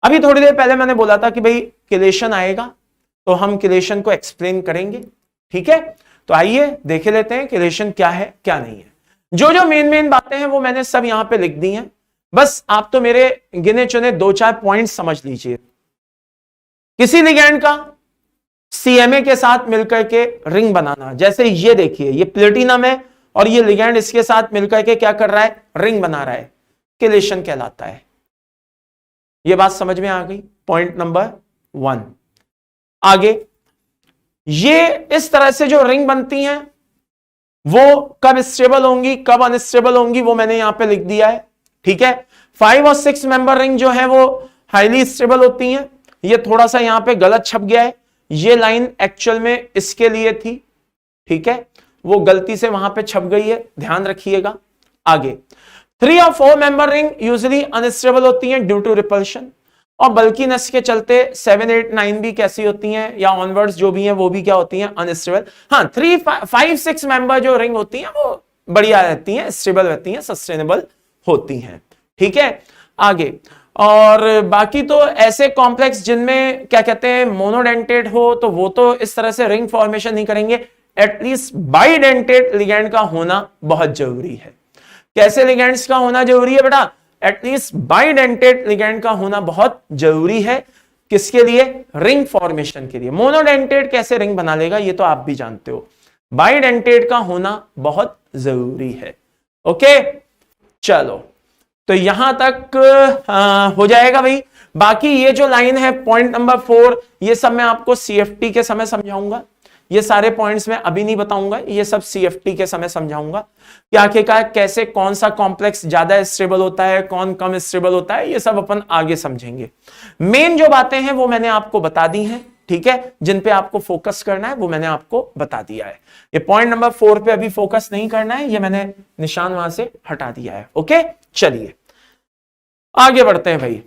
अभी थोड़ी देर पहले मैंने बोला था कि भाई किलेशन आएगा तो हम किलेशन को एक्सप्लेन करेंगे, ठीक है। तो आइए देख लेते हैं किलेशन क्या है क्या नहीं है। जो जो मेन बातें हैं वो मैंने सब यहां पे लिख दी हैं, बस आप तो मेरे गिने चुने 2-4 पॉइंट समझ लीजिए। किसी लिगैंड का सीएमए के साथ मिलकर के रिंग बनाना, जैसे ये देखिए ये प्लेटिनम है और ये लिगैंड इसके साथ मिलकर के क्या कर रहा है, रिंग बना रहा है, किलेशन कहलाता है। ये बात समझ में आ गई, पॉइंट नंबर 1। आगे ये इस तरह से जो रिंग बनती हैं वो कब स्टेबल होंगी कब अनस्टेबल होंगी वो मैंने यहां पे लिख दिया है, ठीक है। 5 और 6 मेंबर रिंग जो है वो हाईली स्टेबल होती हैं। ये थोड़ा सा यहां पे गलत छप गया है, ये लाइन एक्चुअल में इसके लिए थी, ठीक है, वो गलती से वहां पे छप गई है, ध्यान रखिएगा। आगे 3 और 4 मेंबर रिंग यूजुअली अनस्टेबल होती हैं ड्यू टू रिपल्शन, और बल्कीनेस के चलते 7, 8, 9 भी कैसी होती हैं या ऑनवर्ड्स जो भी हैं वो भी क्या होती हैं, अनस्टेबल। हाँ 3, 5, 6 मेंबर जो रिंग होती हैं वो बढ़िया रहती हैं, स्टेबल रहती हैं, सस्टेनेबल होती हैं, ठीक है। आगे और बाकी तो ऐसे कॉम्प्लेक्स जिनमें क्या कहते हैं मोनोडेंटेड हो तो वो तो इस तरह से रिंग फॉर्मेशन नहीं करेंगे, एटलीस्ट बाइडेंटेड लिगैंड का होना बहुत जरूरी है। कैसे लिगैंड्स का होना जरूरी है बेटा, एटलीस्ट बाइडेंटेड लिगैंड का होना बहुत जरूरी है। किसके लिए, रिंग फॉर्मेशन के लिए। मोनोडेंटेड कैसे रिंग बना लेगा ये तो आप भी जानते हो, बाइडेंटेड का होना बहुत जरूरी है। ओके चलो तो यहां तक हो जाएगा भाई। बाकी ये जो लाइन है पॉइंट नंबर 4 ये सब मैं आपको सीएफटी के समय समझाऊंगा, ये सारे पॉइंट्स मैं अभी नहीं बताऊंगा, ये सब सीएफटी के समय समझाऊंगा कि आखिरकार कैसे कौन सा कॉम्प्लेक्स ज्यादा स्टेबल होता है कौन कम स्टेबल होता है, ये सब अपन आगे समझेंगे। मेन जो बातें हैं वो मैंने आपको बता दी हैं, ठीक है, जिन पे आपको फोकस करना है वो मैंने आपको बता दिया है। ये पॉइंट नंबर 4 पे अभी फोकस नहीं करना है, ये मैंने निशान वहां से हटा दिया है। ओके चलिए आगे बढ़ते हैं भाई।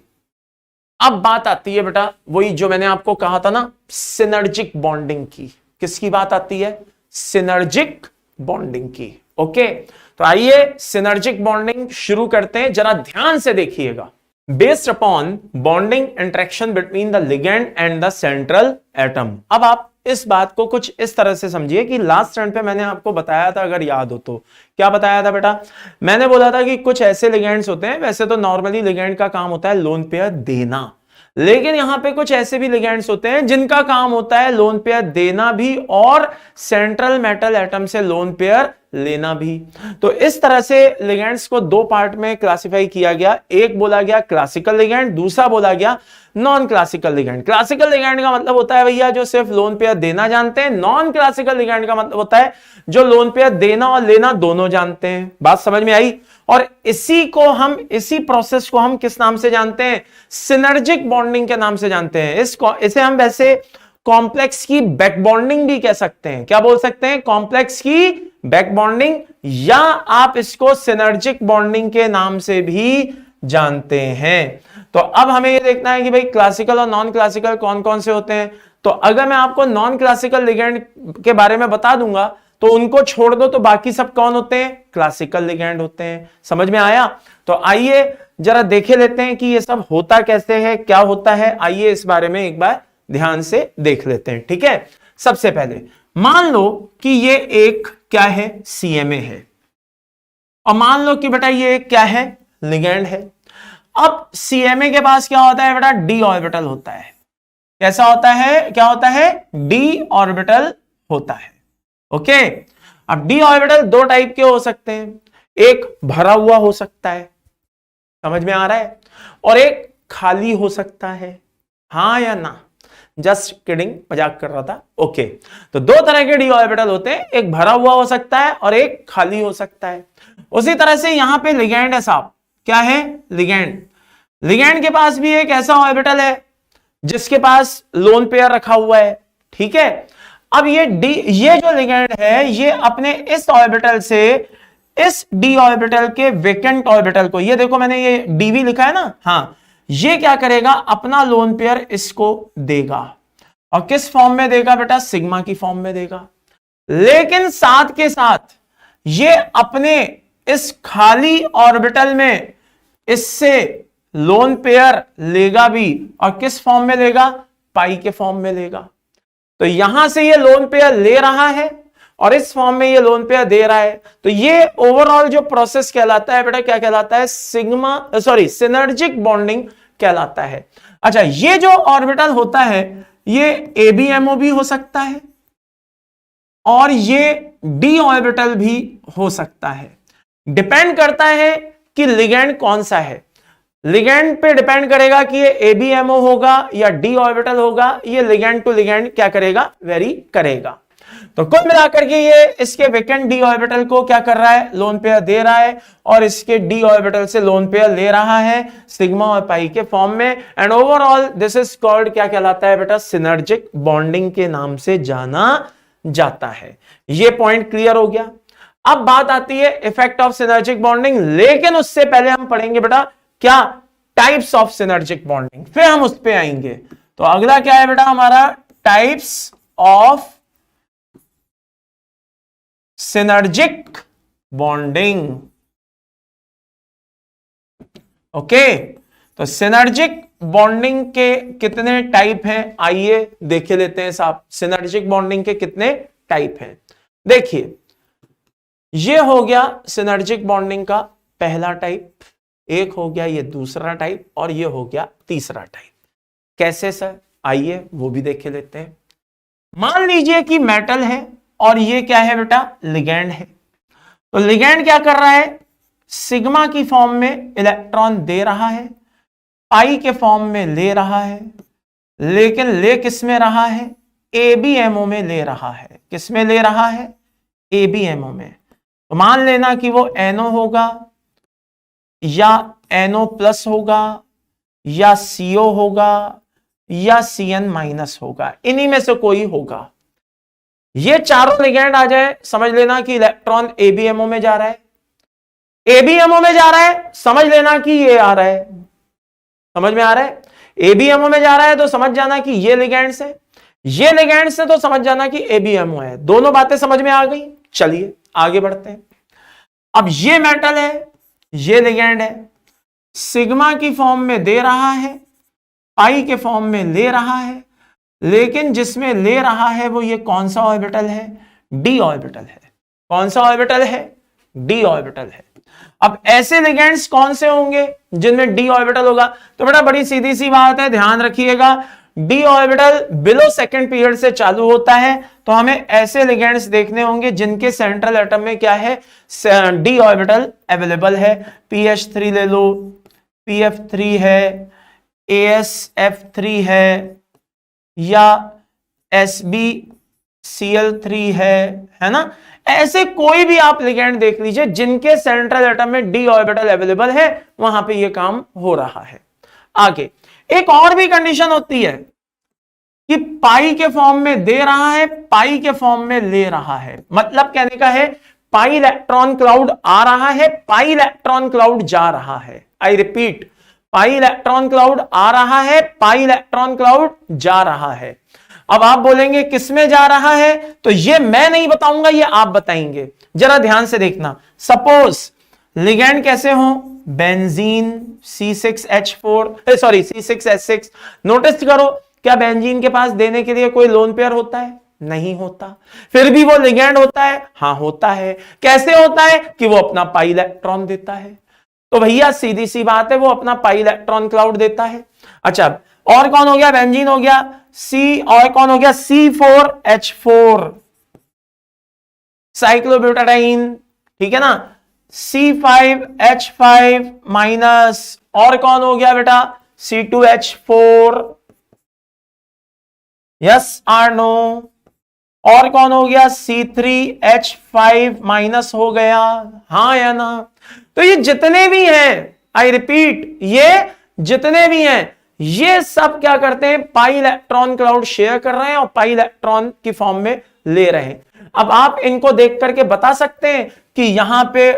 अब बात आती है बेटा वही जो मैंने आपको कहा था ना, सिनर्जिक बॉन्डिंग की। किसकी बात आती है, सिनर्जिक बॉन्डिंग की। ओके तो आइए सिनर्जिक बॉन्डिंग शुरू करते हैं, जरा ध्यान से देखिएगा। Based upon bonding interaction between the ligand and the central atom. अब आप इस बात को कुछ इस तरह से समझिए कि लास्ट टर्न पे मैंने आपको बताया था, अगर याद हो तो क्या बताया था बेटा, मैंने बोला था कि कुछ ऐसे लिगेंड्स होते हैं, वैसे तो नॉर्मली लिगेंड का काम होता है लोन पेयर देना, लेकिन यहां पे कुछ ऐसे भी लिगेंड्स होते हैं जिनका काम होता है लोन पेयर देना भी और सेंट्रल मेटल एटम से लोन पेयर लेना भी। तो इस तरह से लिगेंड्स को 2 पार्ट में क्लासिफाई किया गया, एक बोला गया क्लासिकल लिगेंड, दूसरा बोला गया non classical ligand. Classical ligand का मतलब होता है भैया जो सिर्फ लोन पेयर देना जानते हैं, नॉन क्लासिकल लिगेंड का मतलब होता है जो लोन पेयर देना और लेना दोनों जानते हैं। बात समझ में आई। और इसी प्रोसेस को हम किस नाम से जानते हैं, सिनर्जिक बॉन्डिंग के नाम से जानते हैं। इसे हम वैसे कॉम्प्लेक्स की बैक बॉन्डिंग भी कह सकते हैं। क्या बोल सकते हैं, कॉम्प्लेक्स की बैक बॉन्डिंग, या आप इसको सिनर्जिक बॉन्डिंग के नाम से भी जानते हैं। तो अब हमें यह देखना है कि भाई क्लासिकल और नॉन क्लासिकल कौन कौन से होते हैं। तो अगर मैं आपको नॉन क्लासिकल लिगेंड के बारे में बता दूंगा तो उनको छोड़ दो तो बाकी सब कौन होते हैं, क्लासिकल लिगेंड होते हैं। समझ में आया। तो आइए जरा देखे लेते हैं कि ये सब होता कैसे है, क्या होता है। आइए इस बारे में एक बार ध्यान से देख लेते हैं, ठीक है। सबसे पहले मान लो कि ये एक क्या है, सीएमए है, और मान लो कि बेटा ये क्या है, लिगेंड है। अब सीएमए के पास क्या होता है बेटा, डी ऑर्बिटल होता है। कैसा होता है, क्या होता है, डी ऑर्बिटल होता है। ओके अब डी ऑर्बिटल 2 टाइप के हो सकते हैं, एक भरा हुआ हो सकता है, समझ में आ रहा है, और एक खाली हो सकता है, हाँ या ना। जस्ट किडिंग, मजाक कर रहा था। ओके, तो दो तरह के डी ऑर्बिटल होते हैं, एक भरा हुआ हो सकता है और एक खाली हो सकता है। उसी तरह से यहां पे लिगैंड है साहब, क्या है? लिगैंड। लिगैंड के पास भी एक ऐसा ऑर्बिटल है जिसके पास लोन पेयर रखा हुआ है, ठीक है। अब ये जो लिगैंड है ये अपने इस ऑर्बिटल से इस डी ऑर्बिटल के वेकेंट ऑर्बिटल को, ये देखो मैंने ये डीवी लिखा है ना, हाँ, ये क्या करेगा? अपना लोन पेयर इसको देगा। और किस फॉर्म में देगा बेटा? सिग्मा की फॉर्म में देगा। लेकिन साथ के साथ ये अपने इस खाली ऑर्बिटल में इससे लोन पेयर लेगा भी, और किस फॉर्म में लेगा? पाई के फॉर्म में लेगा। तो यहां से ये लोन पेयर ले रहा है और इस फॉर्म में ये लोन पेयर दे रहा है। तो ये ओवरऑल जो प्रोसेस कहलाता है बेटा, क्या कहलाता है? सिनर्जिक बॉन्डिंग कहलाता है। अच्छा, ये जो ऑर्बिटल होता है ये एबीएमओ भी हो सकता है और ये डी ऑर्बिटल भी हो सकता है। डिपेंड करता है कि लिगैंड कौन सा है। लिगैंड पे डिपेंड करेगा कि ये एबीएमओ होगा या डी ऑर्बिटल होगा। ये लिगैंड टू लिगैंड क्या करेगा? वेरी करेगा। तो कुल मिलाकर के ये इसके वेकेंट डी ऑर्बिटल को क्या कर रहा है? लोन पेयर दे रहा है और इसके डी ऑर्बिटल से लोन पेयर ले रहा है सिग्मा और पाई के फॉर्म में। And overall this is called, क्या कहलाता है बेटा? सिनर्जिक बॉन्डिंग के नाम से जाना जाता है। ये पॉइंट क्लियर हो गया। अब बात आती है इफेक्ट ऑफ सिनर्जिक बॉन्डिंग, लेकिन उससे पहले हम पढ़ेंगे बेटा क्या? टाइप्स ऑफ सिनर्जिक बॉन्डिंग, फिर हम उस पे आएंगे। तो अगला क्या है बेटा हमारा? Types of synergic bonding. Okay, तो सिनर्जिक बॉन्डिंग के कितने टाइप हैं? आइए देख लेते हैं साहब, सिनर्जिक बॉन्डिंग के कितने टाइप हैं। देखिए, ये हो गया सिनर्जिक बॉन्डिंग का पहला टाइप, एक हो गया ये दूसरा टाइप, और ये हो गया तीसरा टाइप। कैसे सर? आइए वो भी देख लेते हैं। मान लीजिए कि मेटल है और ये क्या है बेटा? लिगैंड है। तो लिगैंड क्या कर रहा है? सिग्मा की फॉर्म में इलेक्ट्रॉन दे रहा है, पाई के फॉर्म में ले रहा है, लेकिन ले किस में रहा है? एबीएमओ में ले रहा है। किस में ले रहा है? एबीएमओ में। तो मान लेना कि वो एनओ होगा या एनओ प्लस होगा या सीओ होगा या सीएन माइनस होगा, इन्हीं में से कोई होगा। ये चारों लिगैंड आ जाए, समझ लेना कि इलेक्ट्रॉन एबीएमओ में जा रहा है। एबीएमओ में जा रहा है, समझ लेना कि ये आ रहा है। समझ में आ रहा है? एबीएमओ में जा रहा है तो समझ जाना कि ये लिगैंड से, ये लिगैंड से तो समझ जाना कि एबीएमओ है। दोनों बातें समझ में आ गई। चलिए आगे बढ़ते हैं। अब ये मेटल है, ये लिगैंड है, सिग्मा की फॉर्म में दे रहा है, पाई के फॉर्म में ले रहा है, लेकिन जिसमें ले रहा है वो ये कौन सा ऑर्बिटल है? डी ऑर्बिटल है। कौन सा ऑर्बिटल है? डी ऑर्बिटल है। अब ऐसे लिगैंड्स कौन से होंगे जिनमें डी ऑर्बिटल होगा? तो बेटा बड़ी सीधी सी बात है, ध्यान रखिएगा, D orbital below second period से चालू होता है। तो हमें ऐसे लिगैंड्स देखने होंगे जिनके सेंट्रल एटम में क्या है? डी ऑर्बिटल अवेलेबल है। PH3 ले लो, PF3 है, AsF3 है, या SbCl3 है ना? ऐसे कोई भी आप लिगैंड देख लीजिए जिनके सेंट्रल एटम में डी ऑर्बिटल अवेलेबल है, वहां पे ये काम हो रहा है। आगे एक और भी कंडीशन होती है कि पाई के फॉर्म में दे रहा है, पाई के फॉर्म में ले रहा है। मतलब कहने का है पाई इलेक्ट्रॉन क्लाउड आ रहा है, पाई इलेक्ट्रॉन क्लाउड जा रहा है। I repeat, pi electron cloud आ रहा है, पाई इलेक्ट्रॉन क्लाउड जा रहा है। अब आप बोलेंगे किसमें जा रहा है? तो ये मैं नहीं बताऊंगा, ये आप बताएंगे। जरा ध्यान से देखना। सपोज लिगैंड कैसे हो? Benzene C6H6। नोटिस करो, क्या बेंजीन के पास देने के लिए कोई लोन पेयर होता है? नहीं होता। फिर भी वो लिगैंड होता है? हां होता है। कैसे होता है? कि वो अपना पाई इलेक्ट्रॉन देता है। तो भैया सीधी सी बात है, वो अपना पाई इलेक्ट्रॉन क्लाउड देता है। अच्छा, और कौन हो गया? बेंजीन हो गया C, और कौन हो गया? C4H4 साइक्लोब्यूटाडाइन, ठीक है ना? C5H5 माइनस, और कौन हो गया बेटा? C2H4 yes or no. और कौन हो गया, C3H5 माइनस हो गया, हाँ या ना। तो ये जितने भी हैं, आई रिपीट, ये जितने भी हैं, ये सब क्या करते हैं, पाई इलेक्ट्रॉन क्लाउड शेयर कर रहे हैं और पाई इलेक्ट्रॉन की फॉर्म में ले रहे हैं। अब आप इनको देख करके बता सकते हैं कि यहां पे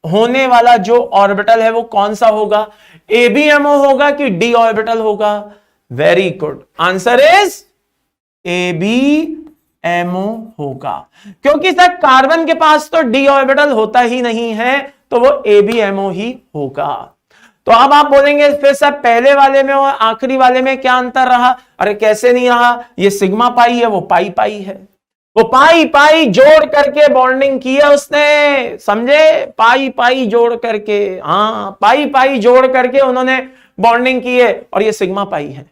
होने वाला जो ऑर्बिटल है वो कौन सा होगा, ABMO होगा कि D ऑर्बिटल होगा। Very good, answer is ABMO होगा, क्योंकि सर कार्बन के पास तो D ऑर्बिटल होता ही नहीं है, तो वो ABMO ही होगा। तो अब आप बोलेंगे फिर सर पहले वाले में और आखिरी वाले में क्या अंतर रहा, अरे कैसे नहीं रहा, ये सिग्मा पाई है, वो पाई पाई है, वो पाई पाई जोड़ करके बॉन्डिंग की है उसने, समझे, पाई पाई जोड़ करके, हाँ पाई पाई जोड़ करके उन्होंने बॉन्डिंग की है, और ये सिग्मा पाई है।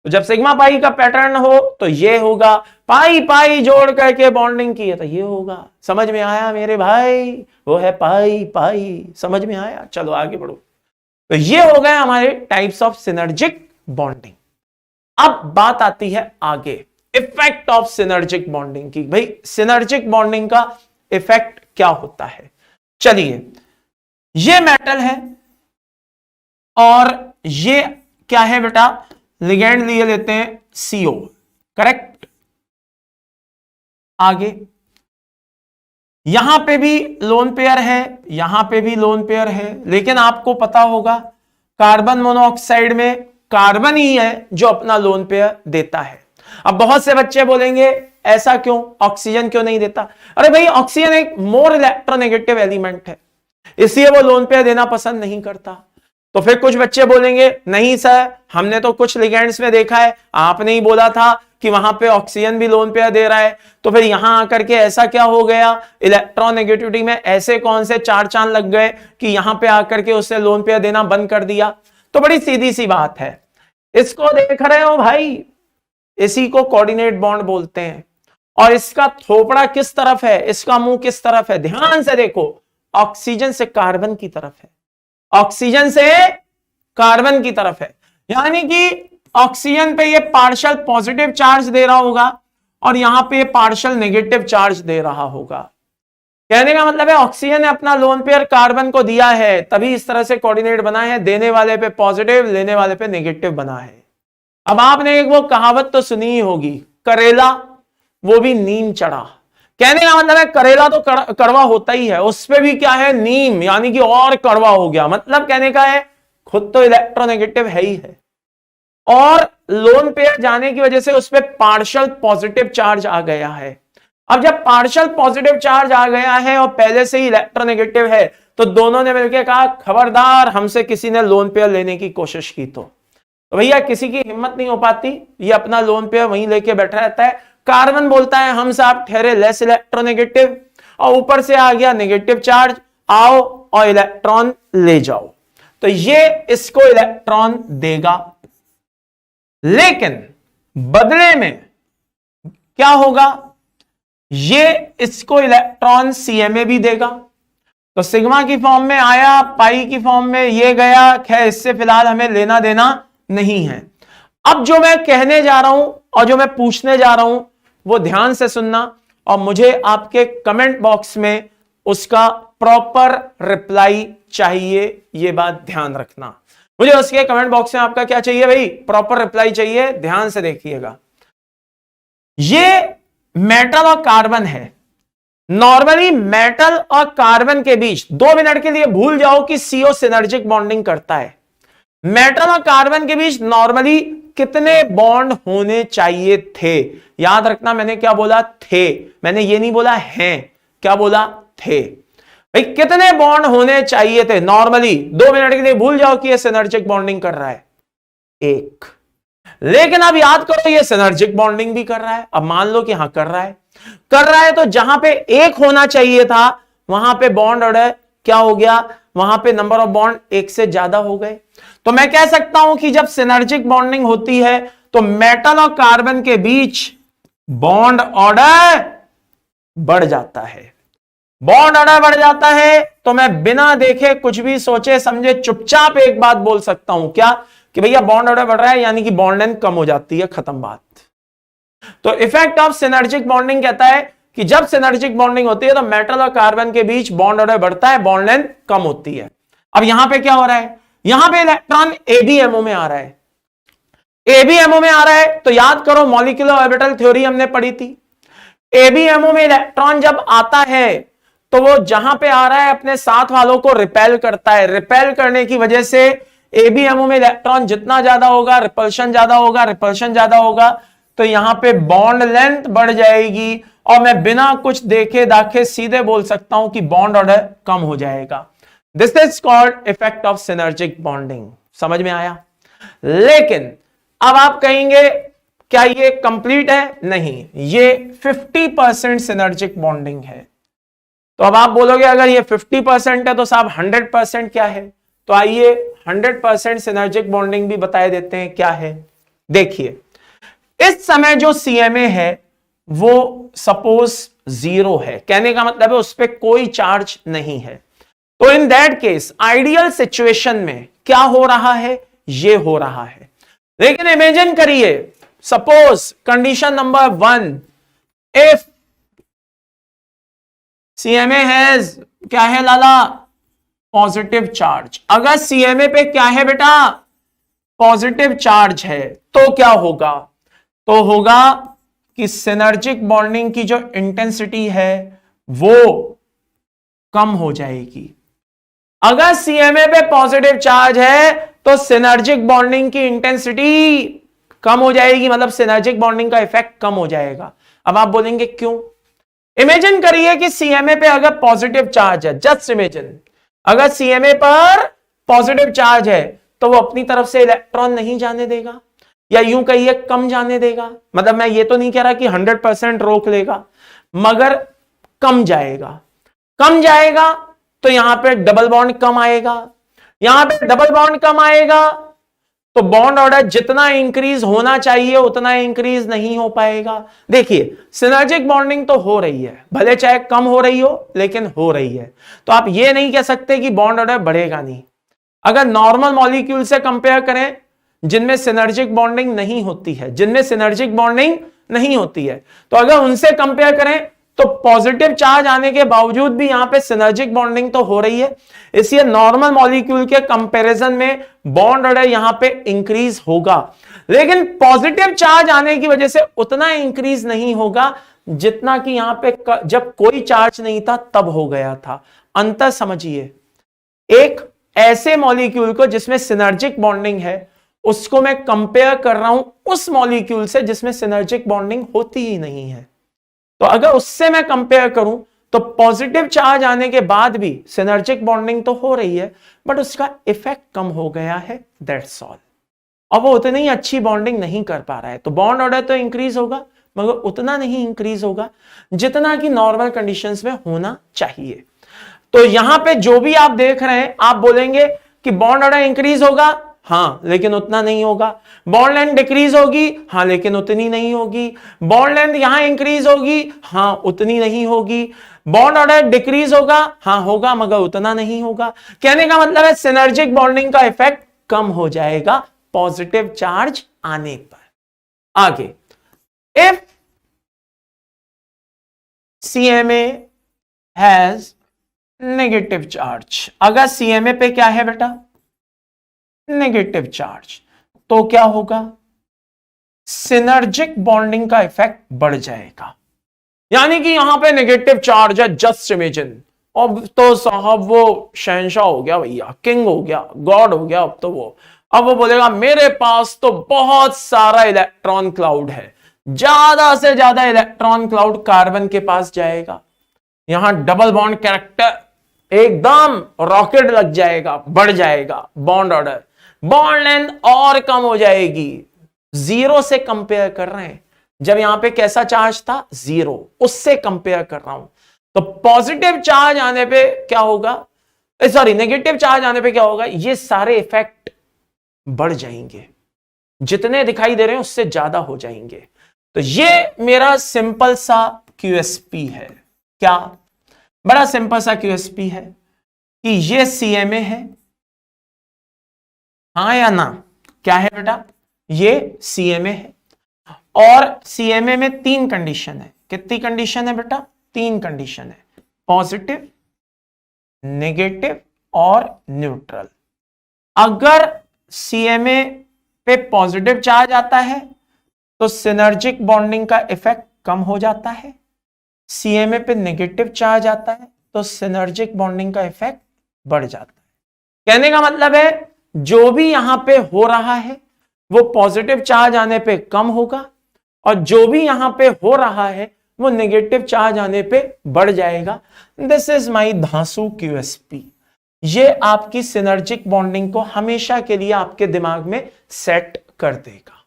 तो जब सिग्मा पाई का पैटर्न हो तो ये होगा, पाई पाई जोड़ करके बॉन्डिंग की है तो ये होगा। समझ में आया मेरे भाई, वो है पाई पाई, समझ में आया। चलो आगे बढ़ो। तो ये हो गए हमारे टाइप्स ऑफ सिनर्जिक बॉन्डिंग। अब बात आती है आगे इफेक्ट ऑफ सिनर्जिक बॉन्डिंग की। भाई सिनर्जिक बॉन्डिंग का इफेक्ट क्या होता है। चलिए, ये मेटल है और ये क्या है बेटा, लिगेंड लिए लेते हैं CO, करेक्ट। आगे यहां पे भी लोन पेयर है, यहां पे भी लोन पेयर है, लेकिन आपको पता होगा कार्बन मोनोऑक्साइड में कार्बन ही है जो अपना लोन पेयर देता है। अब बहुत से बच्चे बोलेंगे ऐसा क्यों, ऑक्सीजन क्यों नहीं देता। अरे भाई ऑक्सीजन एक मोर इलेक्ट्रोनेगेटिव एलिमेंट है, इसलिए वो लोन पेयर देना पसंद नहीं करता। तो फिर कुछ बच्चे बोलेंगे नहीं सर, हमने तो कुछ लिगेंड्स में देखा है, आपने ही बोला था कि वहां पे ऑक्सीजन भी लोन पेयर दे रहा है, तो फिर यहां आकर के ऐसा क्या हो गया, इलेक्ट्रोनेगेटिविटी में ऐसे कौन से चार चांद लग गए कि यहां पे आकर के उससे लोन पेयर देना बंद कर दिया। तो बड़ी सीधी सी बात है, इसको देख रहे हो भाई, इसी को कोऑर्डिनेट बॉन्ड बोलते हैं। और इसका थोपड़ा किस तरफ है, इसका मुंह किस तरफ है, ध्यान से देखो, ऑक्सीजन से कार्बन की तरफ है, ऑक्सीजन से कार्बन की तरफ है। यानी कि ऑक्सीजन पे ये पार्शियल पॉजिटिव चार्ज दे रहा होगा और यहां पे पार्शियल नेगेटिव चार्ज दे रहा होगा। कहने का मतलब है ऑक्सीजन ने अपना लोन पेयर कार्बन को दिया है, तभी इस तरह से कोऑर्डिनेट बना है, देने वाले पे पॉजिटिव, लेने वाले पे नेगेटिव बना है। अब आपने एक वो कहावत तो सुनी ही होगी, करेला वो भी नीम चढ़ा। कहने का मतलब है करेला तो कड़वा होता ही है, उस पे भी क्या है, नीम, यानी कि और कड़वा हो गया। मतलब कहने का है खुद तो इलेक्ट्रोनेगेटिव है ही है, और लोन पेयर जाने की वजह से उस पर पार्शियल पॉजिटिव चार्ज आ गया है। अब जब पार्शियल पॉजिटिव चार्ज आ गया है और पहले से ही इलेक्ट्रोनेगेटिव है, तो दोनों ने मिलकर कहा खबरदार हमसे किसी ने लोन पेयर लेने की कोशिश की तो भैया किसी की हिम्मत नहीं हो पाती, ये अपना लोन पेयर वहीं लेके बैठा रहता है। कार्बन बोलता है हमसे आप ठहरे लेस इलेक्ट्रोनेगेटिव, और ऊपर से आ गया नेगेटिव चार्ज, आओ और इलेक्ट्रॉन ले जाओ। तो ये इसको इलेक्ट्रॉन देगा, लेकिन बदले में क्या होगा, ये इसको इलेक्ट्रॉन CMA भी देगा। तो सिग्मा की फॉर्म में आया, पाई की फॉर्म में ये गया, खैर इससे फिलहाल हमें लेना देना नहीं है। अब जो मैं कहने जा रहा हूं और जो मैं पूछने जा रहा हूं वो ध्यान से सुनना, और मुझे आपके कमेंट बॉक्स में उसका प्रॉपर रिप्लाई चाहिए, ये बात ध्यान रखना। मुझे उसके कमेंट बॉक्स में आपका क्या चाहिए भाई, प्रॉपर रिप्लाई चाहिए, ध्यान से देखिएगा। ये मेटल और कार्बन है, नॉर्मली मेटल और कार्बन के बीच 2 मिनट के लिए भूल जाओ कि CO सिनर्जिक बॉन्डिंग करता है। मेटल और कार्बन के बीच नॉर्मली कितने बॉन्ड होने चाहिए थे, याद रखना मैंने क्या बोला, थे, मैंने ये नहीं बोला हैं, क्या बोला, थे। भाई कितने बॉन्ड होने चाहिए थे नॉर्मली, 2 मिनट के लिए भूल जाओ कि ये सिनर्जिक बॉन्डिंग कर रहा है, 1। लेकिन अब याद करो ये सिनर्जिक बॉन्डिंग भी कर रहा है। अब मान लो कि हां कर रहा है, तो जहां पे 1 होना चाहिए था वहां पे बॉन्ड ऑर्डर क्या हो गया, वहां पे नंबर ऑफ बॉन्ड 1 से ज्यादा हो गए। तो मैं कह सकता हूं कि जब सिनर्जिक बॉन्डिंग होती है तो मेटल और कार्बन के बीच बॉन्ड ऑर्डर बढ़ जाता है, बॉन्ड ऑर्डर बढ़ जाता है। तो मैं बिना देखे कुछ भी सोचे समझे चुपचाप एक बात बोल सकता हूं, क्या, कि भैया बॉन्ड ऑर्डर बढ़ रहा है, यानी कि बॉन्ड लेंथ कम हो जाती है, खत्म बात। तो इफेक्ट ऑफ सिनर्जिक बॉन्डिंग कहता है कि जब सिनर्जिक बॉन्डिंग होती है तो मेटल और कार्बन के बीच बॉन्ड ऑर्डर बढ़ता है, बॉन्ड लेंथ कम होती है। अब यहां पे क्या हो रहा है, यहां पे इलेक्ट्रॉन एबीएमओ में आ रहा है, एबीएमओ में आ रहा है तो याद करो मॉलिक्यूलर ऑर्बिटल थ्योरी हमने पढ़ी थी। एबीएमओ में इलेक्ट्रॉन जब आता है तो वो जहां पे आ रहा है अपने साथ वालों को रिपेल करता है, रिपेल करने की वजह से एबीएमओ में इलेक्ट्रॉन जितना ज्यादा होगा रिपल्शन ज्यादा होगा, रिपल्शन ज्यादा होगा तो यहां पे बॉन्ड लेंथ बढ़ जाएगी और मैं बिना कुछ देखे दाखे सीधे बोल सकता हूं कि बॉन्ड ऑर्डर कम हो जाएगा। This is called effect of synergic bonding. समझ में आया? लेकिन अब आप कहेंगे क्या ये कंप्लीट है? नहीं, ये 50% सिनर्जिक बॉन्डिंग है। तो अब आप बोलोगे अगर ये 50% है तो साहब 100% क्या है? तो आइए 100% सिनर्जिक बॉन्डिंग भी बताए देते हैं क्या है। देखिए इस समय जो सीएमए है वो सपोज 0 है, कहने का मतलब है उस पर कोई चार्ज नहीं है। तो in that case ideal situation में क्या हो रहा है? ये हो रहा है। लेकिन इमेजिन करिए suppose condition number 1, if CMA has क्या है लाला? Positive charge. अगर सीएमए पे क्या है बेटा? पॉजिटिव चार्ज है तो क्या होगा? तो होगा कि सिनर्जिक बॉन्डिंग की जो इंटेंसिटी है वो कम हो जाएगी। अगर सीएमए पे पॉजिटिव चार्ज है तो सिनर्जिक बॉन्डिंग की इंटेंसिटी कम हो जाएगी, मतलब सिनर्जिक बॉन्डिंग का इफेक्ट कम हो जाएगा। अब आप बोलेंगे क्यों? इमेजिन करिए कि सीएमए पे अगर पॉजिटिव चार्ज है, जस्ट इमेजिन अगर सीएमए पर पॉजिटिव चार्ज है तो वो अपनी तरफ से इलेक्ट्रॉन नहीं जाने देगा, या यूं कहिए कम जाने देगा। मतलब मैं ये तो नहीं कह रहा कि 100% रोक लेगा, मगर कम जाएगा। कम जाएगा तो यहां पे डबल बॉन्ड कम आएगा, यहां पे डबल बॉन्ड कम आएगा तो बॉन्ड ऑर्डर जितना इंक्रीज होना चाहिए उतना इंक्रीज नहीं हो पाएगा। देखिए सिनर्जिक बॉन्डिंग तो हो रही है, भले चाहे कम हो रही हो लेकिन हो रही है, तो आप ये नहीं कह सकते कि बॉन्ड ऑर्डर बढ़ेगा नहीं। अगर नॉर्मल मॉलिक्यूल से कंपेयर करें जिनमें सिनर्जिक बॉन्डिंग नहीं होती है, जिनमें सिनर्जिक बॉन्डिंग नहीं होती है, तो अगर उनसे कंपेयर करें तो पॉजिटिव चार्ज आने के बावजूद भी यहां पे सिनर्जिक बॉन्डिंग तो हो रही है। इसलिए नॉर्मल मॉलिक्यूल के कंपैरिजन में बॉन्ड ऑर्डर यहां पे इंक्रीज होगा, लेकिन पॉजिटिव चार्ज आने की वजह से उतना इंक्रीज नहीं होगा जितना कि यहां पे जब कोई चार्ज नहीं था तब हो गया था। अंतर समझिए, एक ऐसे मॉलिक्यूल को जिसमें सिनर्जिक बॉन्डिंग है उसको मैं कंपेयर कर रहा हूं उस मॉलिक्यूल से जिसमें सिनर्जिक बॉन्डिंग होती ही नहीं है। तो अगर उससे मैं कंपेयर करूं तो पॉजिटिव चार्ज आने के बाद भी सिनर्जिक बॉन्डिंग तो हो रही है बट उसका इफेक्ट कम हो गया है, दैट्स ऑल। और वो उतनी अच्छी बॉन्डिंग नहीं कर पा रहा है, तो बॉन्ड ऑर्डर तो इंक्रीज होगा मगर उतना नहीं इंक्रीज होगा जितना कि नॉर्मल कंडीशंस में होना चाहिए। तो यहां पे जो भी आप देख रहे हैं आप बोलेंगे कि बॉन्ड ऑर्डर इंक्रीज होगा, हां लेकिन उतना नहीं होगा। बॉन्ड लेंथ डिक्रीज होगी, हां लेकिन उतनी नहीं होगी। बॉन्ड लेंथ यहां इंक्रीज होगी, हां उतनी नहीं होगी। बॉन्ड ऑर्डर डिक्रीज होगा, हां होगा मगर उतना नहीं होगा। कहने का मतलब है सिनर्जिक बॉन्डिंग का इफेक्ट कम हो जाएगा पॉजिटिव चार्ज आने पर। आगे, if CMA has negative charge, अगर सीएमए पे क्या है बेटा? नेगेटिव चार्ज, तो क्या होगा? सिनर्जिक बॉन्डिंग का इफेक्ट बढ़ जाएगा। यानी कि यहां पे नेगेटिव चार्ज है, जस्ट इमेजिन, अब तो साहब वो शहंशाह हो गया भैया, किंग हो गया, गॉड हो गया। अब वो बोलेगा मेरे पास तो बहुत सारा इलेक्ट्रॉन क्लाउड है, ज्यादा से ज्यादा इलेक्ट्रॉन क्लाउड कार्बन के पास जाएगा। यहां डबल बॉन्ड कैरेक्टर एकदम रॉकेट लग जाएगा, बढ़ जाएगा बॉन्ड ऑर्डर, बॉन्ड लेंथ और कम हो जाएगी। 0 से कंपेयर कर रहे हैं, जब यहां पे कैसा चार्ज था? 0, उससे कंपेयर कर रहा हूं। तो पॉजिटिव चार्ज आने पे क्या होगा? सॉरी, नेगेटिव चार्ज आने पे क्या होगा? ये सारे इफेक्ट बढ़ जाएंगे, जितने दिखाई दे रहे हैं उससे ज्यादा हो जाएंगे। तो ये मेरा सिंपल सा क्यूएसपी है। क्या? बड़ा सिंपल सा क्यूएसपी है कि ये सीएमए है, हां या ना? क्या है बेटा? ये सीएमए है और CMA में 3 कंडीशन है। कितनी कंडीशन है बेटा? 3 कंडीशन है, पॉजिटिव, नेगेटिव और न्यूट्रल। अगर CMA पे पॉजिटिव चार्ज आता है तो सिनर्जिक बॉन्डिंग का इफेक्ट कम हो जाता है, CMA पे नेगेटिव चार्ज आता है तो सिनर्जिक बॉन्डिंग का इफेक्ट बढ़ जाता है। कहने का मतलब है जो भी यहां पे हो रहा है वो पॉजिटिव चार्ज आने पे कम होगा और जो भी यहां पे हो रहा है वो नेगेटिव चार्ज आने पे बढ़ जाएगा। दिस इज माई धांसू QSP। ये आपकी सिनर्जिक बॉन्डिंग को हमेशा के लिए आपके दिमाग में सेट कर देगा।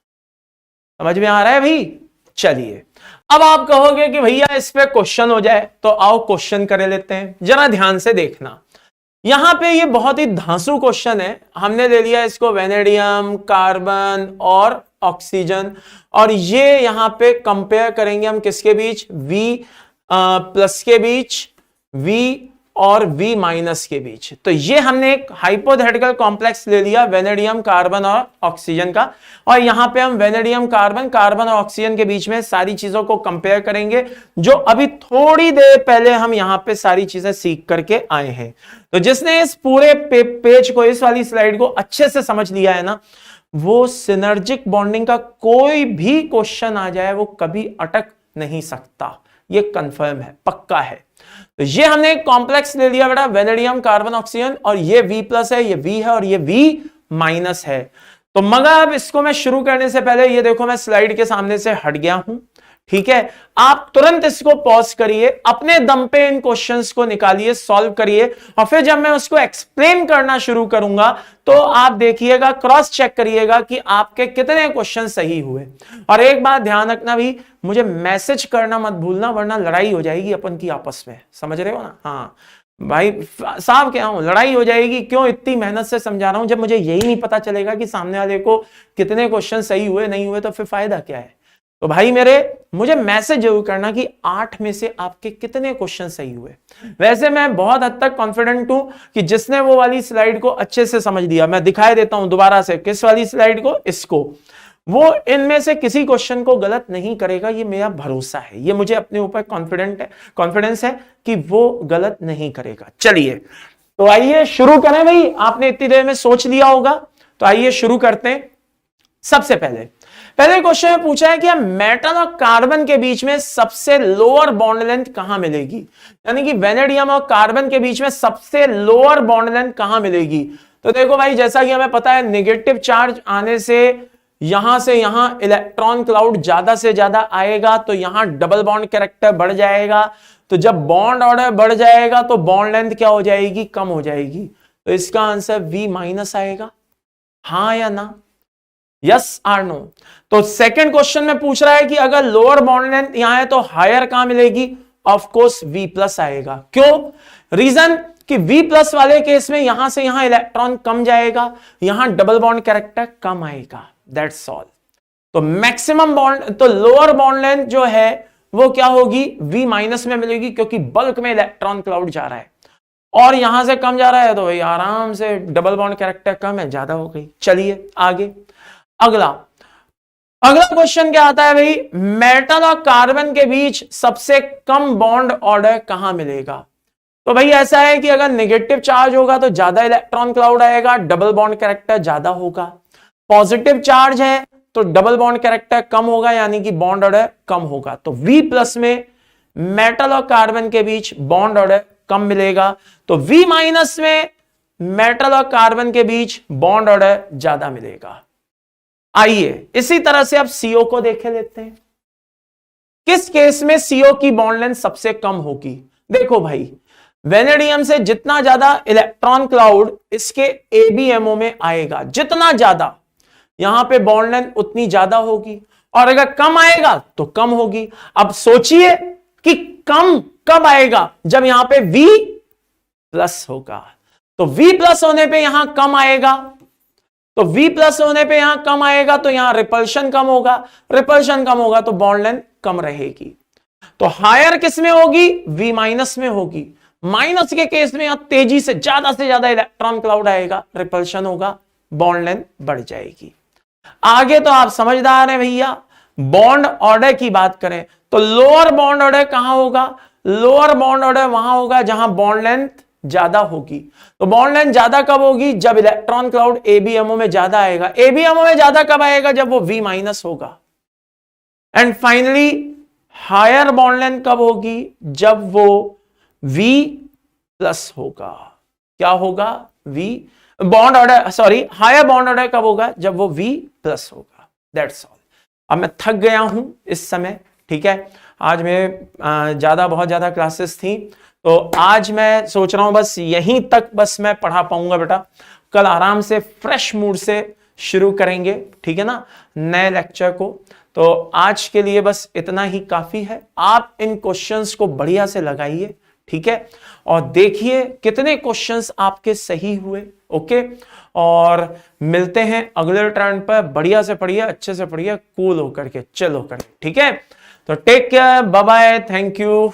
समझ में आ रहा है भाई? चलिए, अब आप कहोगे कि भैया इस पे क्वेश्चन हो जाए, तो आओ क्वेश्चन कर लेते हैं। जरा ध्यान से देखना, यहां पे ये बहुत ही धांसू क्वेश्चन है। हमने ले लिया इसको वेनेडियम, कार्बन और ऑक्सीजन, और ये यहां पे कंपेयर करेंगे हम किसके बीच? V प्लस के बीच, V और V माइनस के बीच। तो ये हमने एक हाइपोथेटिकल कॉम्प्लेक्स ले लिया वेनेडियम, कार्बन और ऑक्सीजन का, और यहां पे हम वेनेडियम, कार्बन, कार्बन और ऑक्सीजन के बीच में सारी चीजों को कंपेयर करेंगे, जो अभी थोड़ी देर पहले हम यहां पे सारी चीजें सीख करके आए हैं। तो जिसने इस पूरे पेज को, इस वाली स्लाइड को अच्छे से समझ लिया है ना, वो सिनर्जिक बॉन्डिंग का कोई भी क्वेश्चन आ जाए वो कभी अटक नहीं सकता। ये कंफर्म है, पक्का है। तो ये हमने एक कॉम्प्लेक्स ले लिया बेटा, वेनेडियम, कार्बन, ऑक्सीजन, और ये V प्लस है, ये V है और ये V माइनस है। तो मगर अब इसको मैं शुरू करने से पहले ये देखो, मैं स्लाइड के सामने से हट गया हूं, ठीक है। आप तुरंत इसको पॉज करिए, अपने दम पे इन क्वेश्चंस को निकालिए, सॉल्व करिए, और फिर जब मैं उसको एक्सप्लेन करना शुरू करूंगा तो आप देखिएगा, क्रॉस चेक करिएगा कि आपके कितने क्वेश्चन सही हुए। और एक बात ध्यान रखना भी, मुझे मैसेज करना मत भूलना, वरना लड़ाई हो जाएगी अपन की आपस में, समझ रहे हो ना? हाँ भाई साहब, क्या हूं, लड़ाई हो जाएगी। क्यों? इतनी मेहनत से समझा रहा हूं, जब मुझे यही नहीं पता चलेगा कि सामने वाले को कितने क्वेश्चन सही हुए नहीं हुए, तो फिर फायदा क्या है? तो भाई मेरे, मुझे मैसेज जरूर करना कि 8 में से आपके कितने क्वेश्चन सही हुए। वैसे मैं बहुत हद तक कॉन्फिडेंट हूं कि जिसने वो वाली स्लाइड को अच्छे से समझ लिया, मैं दिखाई देता हूं दोबारा से, किस वाली स्लाइड को? इसको, वो इनमें से किसी क्वेश्चन को गलत नहीं करेगा, ये मेरा भरोसा है, ये मुझे अपने ऊपर कॉन्फिडेंस है कि वो गलत नहीं करेगा। चलिए, तो आइए शुरू करें भाई। आपने इतनी देर में सोच लिया होगा, तो आइए शुरू करते हैं। सबसे पहले क्वेश्चन में पूछा है कि मेटल और कार्बन के बीच में सबसे लोअर बॉन्ड लेंथ कहां मिलेगी, यानी कि वेनेडियम और कार्बन के बीच में सबसे लोअर बॉन्ड लेंथ कहां मिलेगी। तो देखो भाई, जैसा कि हमें पता है, नेगेटिव चार्ज आने से यहां इलेक्ट्रॉन क्लाउड ज्यादा से ज्यादा आएगा, तो यहां डबल बॉन्ड कैरेक्टर बढ़ जाएगा। तो जब बॉन्ड ऑर्डर बढ़ जाएगा तो बॉन्ड लेंथ क्या हो जाएगी? कम हो जाएगी। तो इसका आंसर V माइनस आएगा। हाँ या ना? Yes or no? तो सेकंड क्वेश्चन में पूछ रहा है कि अगर लोअर बॉन्ड लेंथ यहां है तो हायर कहां मिलेगी? ऑफ कोर्स V प्लस आएगा। क्यों? रीजन कि V प्लस वाले केस में यहां से यहां इलेक्ट्रॉन कम जाएगा, यहां डबल बॉन्ड कैरेक्टर कम आएगा, दैट्स ऑल। तो मैक्सिमम बॉन्ड, तो लोअर बॉन्ड लेंथ जो है वो क्या होगी? V माइनस में मिलेगी, क्योंकि बल्क में इलेक्ट्रॉन क्लाउड जा रहा है, और यहां से कम जा रहा है, तो भाई आराम से डबल बॉन्ड कैरेक्टर कम है, ज्यादा हो गई। चलिए आगे, अगला क्वेश्चन क्या आता है भाई? मेटल और कार्बन के बीच सबसे कम बॉन्ड ऑर्डर कहां मिलेगा। तो भाई ऐसा है कि अगर नेगेटिव चार्ज होगा तो ज्यादा इलेक्ट्रॉन क्लाउड आएगा, डबल बॉन्ड कैरेक्टर ज्यादा होगा। पॉजिटिव चार्ज है तो डबल बॉन्ड कैरेक्टर कम होगा, यानी कि बॉन्ड ऑर्डर कम होगा। तो V प्लस में मेटल और कार्बन के बीच बॉन्ड ऑर्डर कम मिलेगा, तो V माइनस में मेटल और कार्बन के बीच बॉन्ड ऑर्डर ज्यादा मिलेगा। आइए इसी तरह से अब CO को देखे लेते हैं। किस केस में CO की बॉन्ड लेंथ सबसे कम होगी? देखो भाई, वेनेडियम से जितना ज्यादा इलेक्ट्रॉन क्लाउड इसके ABMO में आएगा, जितना ज्यादा यहां पे बॉन्ड लेंथ उतनी ज्यादा होगी, और अगर कम आएगा तो कम होगी। अब सोचिए कि कम कब आएगा? जब यहां पे V प्लस होगा। तो V प्लस होने पे यहां कम आएगा, तो V प्लस होने पे यहां कम आएगा, तो यहां रिपल्शन कम होगा, रिपल्शन कम होगा तो बॉन्ड लेंथ कम रहेगी। तो हायर किस में होगी? V माइनस में होगी। माइनस के केस में यहां तेजी से ज्यादा इलेक्ट्रॉन क्लाउड आएगा, रिपल्शन होगा, बॉन्ड लेंथ बढ़ जाएगी। आगे तो आप समझदार हैं भैया, बॉन्ड ऑर्डर की बात करें तो लोअर बॉन्ड ऑर्डर कहां होगा? लोअर बॉन्ड ऑर्डर वहां होगा जहां बॉन्ड लेंथ ज्यादा होगी। तो बॉन्ड लेंथ ज्यादा कब होगी? जब इलेक्ट्रॉन क्लाउड एबीएमओ में ज्यादा आएगा। एबीएमओ में ज्यादा कब आएगा? जब वो V माइनस होगा। And finally higher bond length कब होगी? जब वो V प्लस होगा। क्या होगा? V bond order, sorry, higher bond order कब होगा? जब वो V प्लस होगा। That's all. अब मैं थक गया हूं इस समय, ठीक है। आज में बहुत ज्यादा क्लासेस थी, तो आज मैं सोच रहा हूं बस यहीं तक बस मैं पढ़ा पाऊंगा बेटा। कल आराम से फ्रेश मूड से शुरू करेंगे, ठीक है ना, नए लेक्चर को। तो आज के लिए बस इतना ही काफी है। आप इन क्वेश्चंस को बढ़िया से लगाइए, ठीक है, और देखिए कितने क्वेश्चंस आपके सही हुए। ओके, और मिलते हैं अगले टर्न पर। बढ़िया से पढ़िए, अच्छे से पढ़िए, कूल होकर के, चिल होकर के, ठीक है। तो take care, bye bye, thank you.